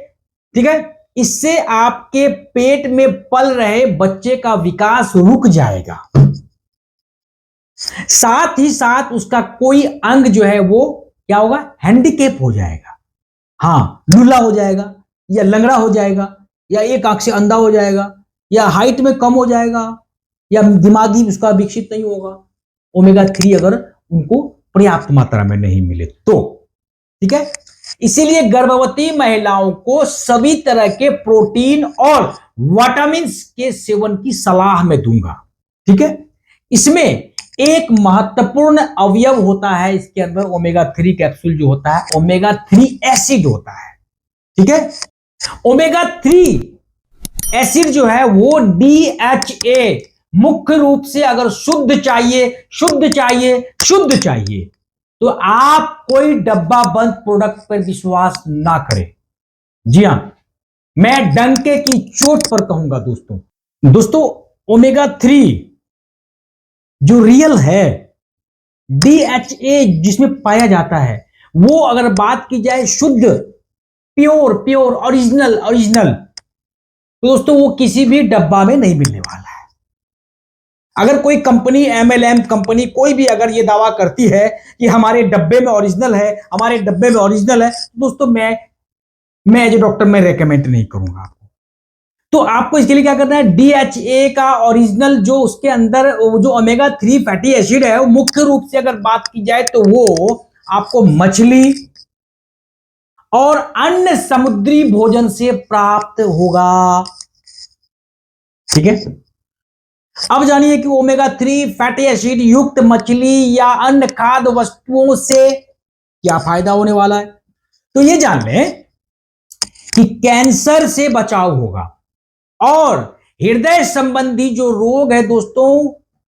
ठीक है, इससे आपके पेट में पल रहे बच्चे का विकास रुक जाएगा, साथ ही साथ उसका कोई अंग जो है वो क्या होगा? हैंडीकेप हो जाएगा। हाँ, लूला हो जाएगा, या लंगड़ा हो जाएगा, या एक आंख से अंधा हो जाएगा, या हाइट में कम हो जाएगा, या दिमागी उसका विकसित नहीं होगा, ओमेगा 3 अगर उनको पर्याप्त मात्रा में नहीं मिले तो। ठीक है, इसीलिए गर्भवती महिलाओं को सभी तरह के प्रोटीन और विटामिन के सेवन की सलाह मैं दूंगा। ठीक है, इसमें एक महत्वपूर्ण अवयव होता है इसके अंदर, ओमेगा 3 कैप्सूल जो होता है, ओमेगा 3 एसिड होता है। ठीक है, ओमेगा 3 एसिड जो है वो DHA, मुख्य रूप से अगर शुद्ध चाहिए तो आप कोई डब्बा बंद प्रोडक्ट पर विश्वास ना करें। जी हां, मैं डंके की चोट पर कहूंगा दोस्तों, ओमेगा 3 जो रियल है, DHA जिसमें पाया जाता है, वो अगर बात की जाए शुद्ध, प्योर ओरिजिनल, तो दोस्तों वो किसी भी डब्बा में नहीं मिलने वाला है। अगर कोई कंपनी, MLM कंपनी, कोई भी अगर ये दावा करती है कि हमारे डब्बे में ओरिजिनल है, तो दोस्तों मैं एज ए डॉक्टर मैं रेकमेंड नहीं करूंगा आपको। तो आपको इसके लिए क्या करना है? DHA का ओरिजिनल जो उसके अंदर जो ओमेगा 3 फैटी एसिड है, वो मुख्य रूप से अगर बात की जाए तो वो आपको मछली और अन्य समुद्री भोजन से प्राप्त होगा। ठीक है, अब जानिए कि ओमेगा 3 फैटी एसिड युक्त मछली या अन्य खाद्य वस्तुओं से क्या फायदा होने वाला है। तो ये जान लें कि कैंसर से बचाव होगा और हृदय संबंधी जो रोग है दोस्तों,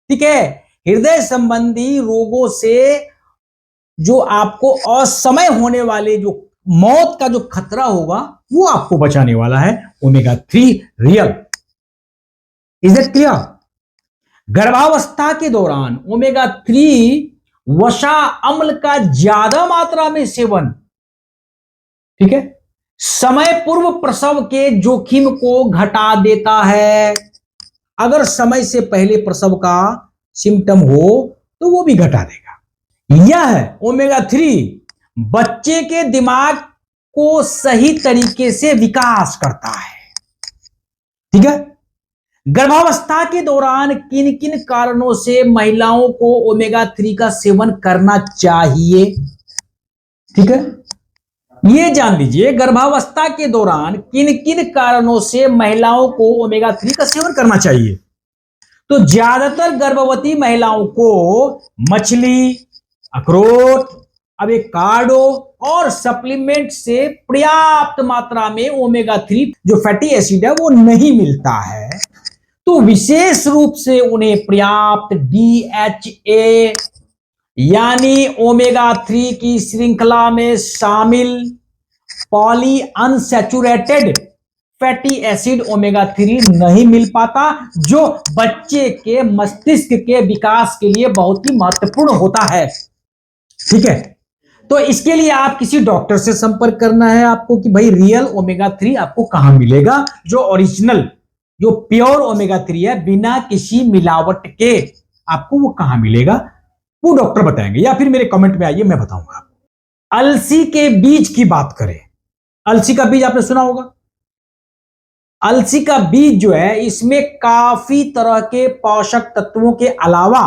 ठीक है, हृदय संबंधी रोगों से जो आपको असमय होने वाले जो मौत का जो खतरा होगा वो आपको बचाने वाला है omega 3 real. Is that clear? गर्भावस्था के दौरान ओमेगा 3 वसा अम्ल का ज्यादा मात्रा में सेवन, ठीक है, समय पूर्व प्रसव के जोखिम को घटा देता है। अगर समय से पहले प्रसव का सिम्टम हो तो वो भी घटा देगा। यह ओमेगा 3 बच्चे के दिमाग को सही तरीके से विकास करता है, ठीक है। गर्भावस्था के दौरान किन किन कारणों से महिलाओं को ओमेगा 3 का सेवन करना चाहिए, ठीक है, ये जान लीजिए। गर्भावस्था के दौरान किन किन कारणों से महिलाओं को ओमेगा 3 का सेवन करना चाहिए। तो ज्यादातर गर्भवती महिलाओं को मछली, अखरोट, एवोकाडो और सप्लीमेंट से पर्याप्त मात्रा में ओमेगा 3 जो फैटी एसिड है वो नहीं मिलता है। तो विशेष रूप से उन्हें पर्याप्त DHA यानी ओमेगा 3 की श्रृंखला में शामिल poly unsaturated fatty acid omega 3 नहीं मिल पाता, जो बच्चे के मस्तिष्क के विकास के लिए बहुत ही महत्वपूर्ण होता है, ठीक है। तो इसके लिए आप किसी डॉक्टर से संपर्क करना है आपको कि भाई रियल ओमेगा 3 आपको कहां मिलेगा, जो ओरिजिनल, जो प्योर ओमेगा 3 है बिना किसी मिलावट के, आपको वो कहां मिलेगा वो डॉक्टर बताएंगे, या फिर मेरे कमेंट में आइए मैं बताऊंगा। अलसी के बीज की बात करें, अलसी का बीज आपने सुना होगा। अलसी का बीज जो है इसमें काफी तरह के पोषक तत्वों के अलावा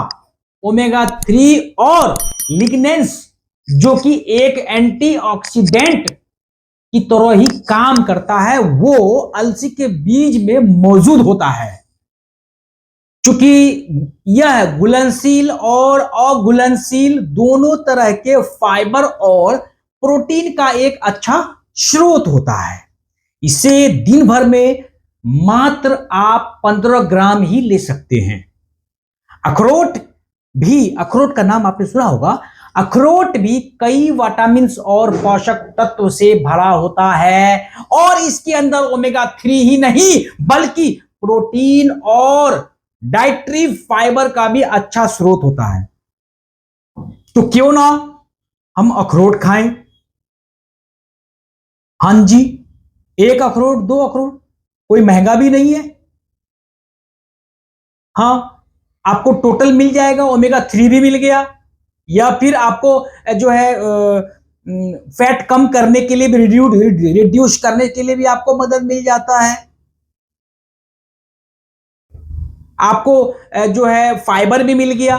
ओमेगा 3 और लिग्नेंस जो कि एक एंटीऑक्सीडेंट की तरह ही काम करता है, वो अलसी के बीज में मौजूद होता है। चूंकि यह घुलनशील और अघुलनशील दोनों तरह के फाइबर और प्रोटीन का एक अच्छा स्रोत होता है। इसे दिन भर में मात्र आप 15 ग्राम ही ले सकते हैं। अखरोट भी, अखरोट का नाम आपने सुना होगा, अखरोट भी कई विटामिन और पोषक तत्व से भरा होता है और इसके अंदर ओमेगा 3 ही नहीं बल्कि प्रोटीन और डाइटरी फाइबर का भी अच्छा स्रोत होता है। तो क्यों ना हम अखरोट खाएं। हां जी, एक अखरोट, 2 अखरोट, कोई महंगा भी नहीं है। हां, आपको टोटल मिल जाएगा, ओमेगा 3 भी मिल गया, या फिर आपको जो है फैट कम करने के लिए भी, रिड्यूस करने के लिए भी आपको मदद मिल जाता है। आपको जो है फाइबर भी मिल गया,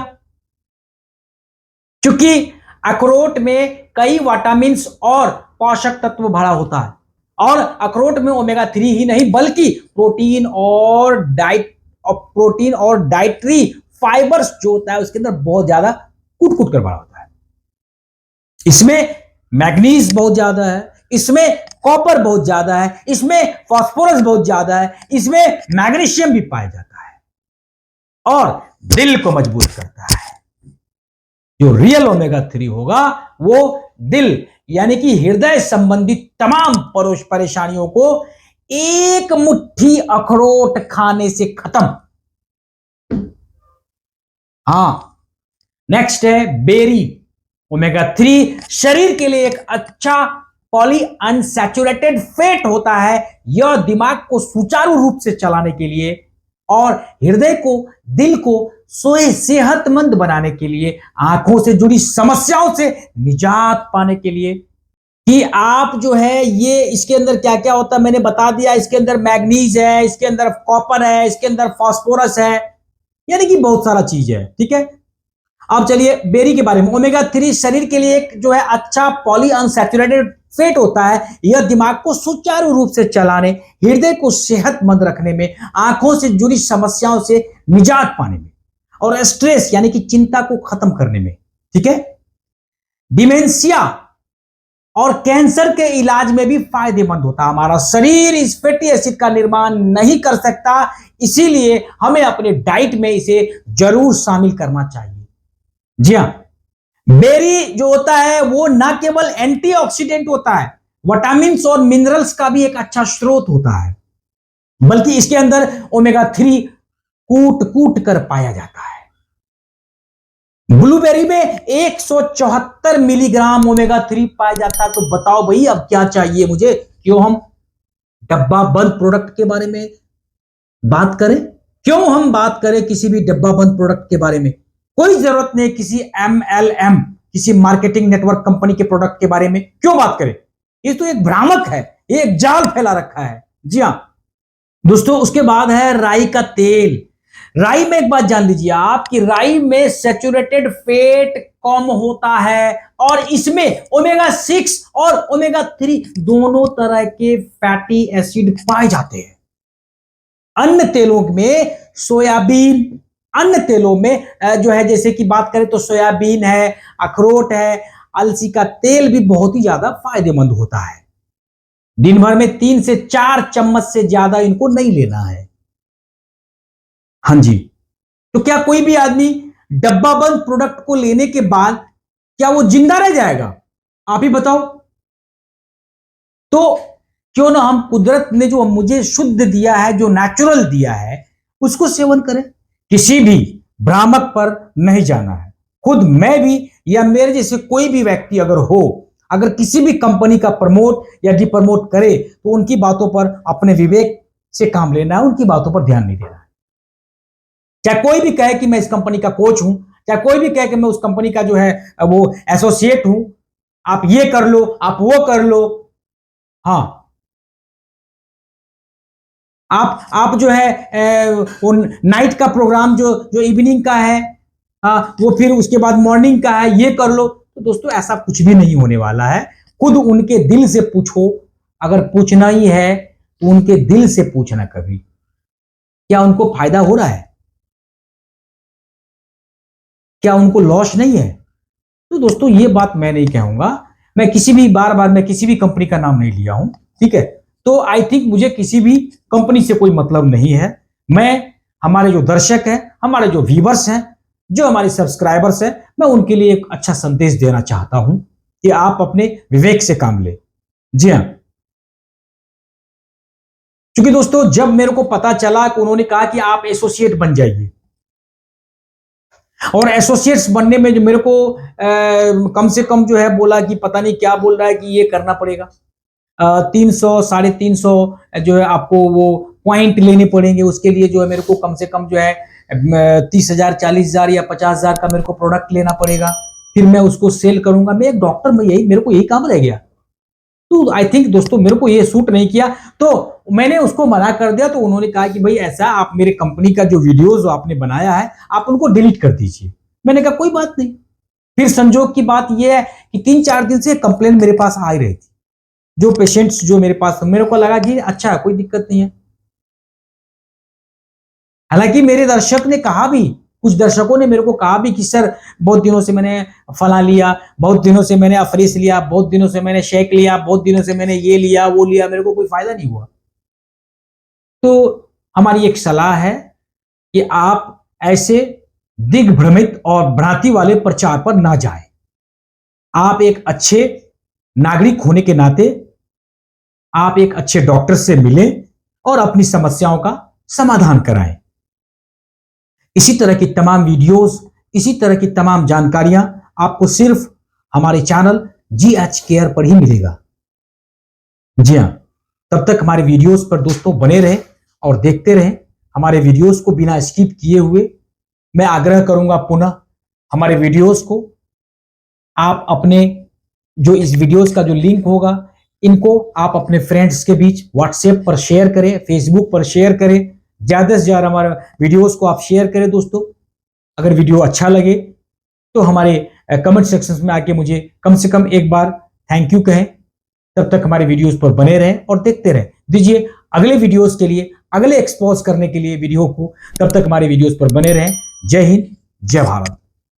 क्योंकि अखरोट में कई विटामिन और पोषक तत्व भरा होता है और अखरोट में ओमेगा 3 ही नहीं बल्कि प्रोटीन और डाइटरी फाइबर्स जो होता है उसके अंदर बहुत ज्यादा कूट कर भरा होता है। इसमें मैग्नीज बहुत ज्यादा है, इसमें कॉपर बहुत ज्यादा है, इसमें फास्फोरस बहुत ज्यादा है, इसमें मैग्नीशियम भी पाया जाता है और दिल को मजबूत करता है। जो रियल ओमेगा 3 होगा वो दिल यानी कि हृदय संबंधित तमाम परेशानियों को एक मुट्ठी अखरोट खाने से खत्म। हां, नेक्स्ट है बेरी। ओमेगा 3 शरीर के लिए एक अच्छा पॉली अनसैचुरेटेड फैट होता है। यह दिमाग को सुचारू रूप से चलाने के लिए और हृदय को, दिल को सेहतमंद बनाने के लिए, आंखों से जुड़ी समस्याओं से निजात पाने के लिए, कि आप जो है ये इसके अंदर क्या क्या होता है मैंने बता दिया। इसके अंदर मैग्नीज है, इसके अंदर कॉपर है, इसके अंदर फास्फोरस है, यानी कि बहुत सारा चीज है, ठीक है। अब चलिए बेरी के बारे में। ओमेगा 3 शरीर के लिए एक जो है अच्छा पॉली अनसैचुरेटेड फैट होता है। यह दिमाग को सुचारू रूप से चलाने, हृदय को सेहतमंद रखने में, आंखों से जुड़ी समस्याओं से निजात पाने में और स्ट्रेस यानी कि चिंता को खत्म करने में, ठीक है। डिमेंशिया और कैंसर के इलाज में भी फायदेमंद होता है। हमारा शरीर इस फैटी एसिड का निर्माण नहीं कर सकता, इसीलिए हमें अपने डाइट में इसे जरूर शामिल करना चाहिए। जी हां, बेरी जो होता है वो ना केवल एंटीऑक्सीडेंट होता है, विटामिन और मिनरल्स का भी एक अच्छा स्रोत होता है, बल्कि इसके अंदर ओमेगा 3 कूट कूट कर पाया जाता है। ब्लूबेरी में 174 मिलीग्राम ओमेगा 3 पाया जाता है। तो बताओ भाई अब क्या चाहिए मुझे, क्यों हम डब्बा बंद प्रोडक्ट के बारे में बात करें, क्यों हम बात करें किसी भी डब्बा बंद प्रोडक्ट के बारे में। कोई जरूरत नहीं किसी MLM, किसी मार्केटिंग नेटवर्क कंपनी के प्रोडक्ट के बारे में क्यों बात करें। ये तो एक भ्रामक है, एक जाल फैला रखा है। जी हां दोस्तों, उसके बाद है राई का तेल। राई में एक बात जान लीजिए आप कि राई में सैचुरेटेड फैट कम होता है और इसमें ओमेगा 6 और ओमेगा 3 दोनों तरह के फैटी एसिड पाए जाते हैं। अन्य तेलों में सोयाबीन, अन्य तेलों में जो है जैसे कि बात करें तो सोयाबीन है, अखरोट है, अलसी का तेल भी बहुत ही ज्यादा फायदेमंद होता है। दिन भर में 3 से 4 चम्मच से ज्यादा इनको नहीं लेना है। हां जी, तो क्या कोई भी आदमी डब्बा बंद प्रोडक्ट को लेने के बाद क्या वो जिंदा रह जाएगा? आप ही बताओ। तो क्यों ना हम कुदरत ने जो मुझे शुद्ध दिया है, जो नेचुरल दिया है, उसको सेवन करें। किसी भी भ्रामक पर नहीं जाना है। खुद मैं भी या मेरे जैसे कोई भी व्यक्ति अगर हो, अगर किसी भी कंपनी का प्रमोट या डिप्रमोट करे तो उनकी बातों पर अपने विवेक से काम लेना है, उनकी बातों पर ध्यान नहीं देना है। चाहे कोई भी कहे कि मैं इस कंपनी का कोच हूं, चाहे कोई भी कहे कि मैं उस कंपनी का जो है वो एसोसिएट हूं, आप ये कर लो, आप वो कर लो। हां, आप जो है वो नाइट का प्रोग्राम जो जो इवनिंग का है, वो फिर उसके बाद मॉर्निंग का है, ये कर लो। तो दोस्तों ऐसा कुछ भी नहीं होने वाला है। खुद उनके दिल से पूछो, अगर पूछना ही है तो उनके दिल से पूछना कभी, क्या उनको फायदा हो रहा है, क्या उनको लॉस नहीं है। तो दोस्तों ये बात मैं नहीं कहूंगा, मैं किसी भी बार मैं किसी भी कंपनी का नाम नहीं लिया हूं, ठीक है। तो आई थिंक मुझे किसी भी कंपनी से कोई मतलब नहीं है। मैं हमारे जो दर्शक हैं, हमारे जो व्यूअर्स हैं, जो हमारे सब्सक्राइबर्स हैं, मैं उनके लिए एक अच्छा संदेश देना चाहता हूं कि आप अपने विवेक से काम ले। जी हां, क्योंकि दोस्तों जब मेरे को पता चला कि उन्होंने कहा कि आप एसोसिएट बन जाइए, और एसोसिएट्स बनने में जो मेरे को कम से कम जो है बोला कि पता नहीं क्या बोल रहा है कि ये करना पड़ेगा, 300 350 जो है आपको वो पॉइंट लेने पड़ेंगे। उसके लिए जो है मेरे को कम से कम जो है 30,000 40,000 या 50,000 का मेरे को प्रोडक्ट लेना पड़ेगा, फिर मैं उसको सेल करूंगा। मैं एक डॉक्टर में मेरे को यही काम रह गया। तो आई थिंक दोस्तों मेरे को ये सूट नहीं किया, तो मैंने उसको मना कर दिया। तो उन्होंने कहा कि भाई ऐसा आप मेरे कंपनी का जो वीडियोस आपने बनाया है आप उनको डिलीट कर दीजिए। मैंने कहा कोई बात नहीं। फिर संजोग की बात यह है कि 3-4 दिन से कंप्लेंट मेरे पास आ रही थी, जो पेशेंट्स जो मेरे पास, मेरे को लगा कि अच्छा कोई दिक्कत नहीं है। हालांकि मेरे दर्शक ने कहा भी, कुछ दर्शकों ने मेरे को कहा भी कि सर बहुत दिनों से मैंने फला लिया, बहुत दिनों से मैंने अफरीस लिया, बहुत दिनों से मैंने शेक लिया, बहुत दिनों से मैंने ये लिया वो लिया, मेरे को कोई फायदा नहीं हुआ। तो हमारी एक सलाह है कि आप ऐसे दिग्भ्रमित और भ्रांति वाले प्रचार पर ना जाएं। आप एक अच्छे नागरिक होने के नाते आप एक अच्छे डॉक्टर से मिलें और अपनी समस्याओं का समाधान कराएं। इसी तरह की तमाम वीडियोस, इसी तरह की तमाम जानकारियां आपको सिर्फ हमारे चैनल GH केयर पर ही मिलेगा। जी हां, तब तक हमारे वीडियोस पर दोस्तों बने रहें और देखते रहें हमारे वीडियोस को बिना स्किप किए हुए। मैं आग्रह करूंगा पुनः हमारे वीडियोस को आप अपने जो इस वीडियोस का जो लिंक होगा, इनको आप अपने फ्रेंड्स के बीच व्हाट्सएप पर शेयर करें, फेसबुक पर शेयर करें, ज्यादा से ज्यादा हमारे वीडियोस को आप शेयर करें। दोस्तों अगर वीडियो अच्छा लगे तो हमारे कमेंट सेक्शन में आके मुझे कम से कम एक बार थैंक यू कहें। तब तक हमारे वीडियोस पर बने रहें और देखते रहें। दीजिए अगले वीडियोस के लिए, अगले एक्सपोज करने के लिए वीडियो को, तब तक हमारे वीडियोस पर बने रहें। जय हिंद, जय भारत।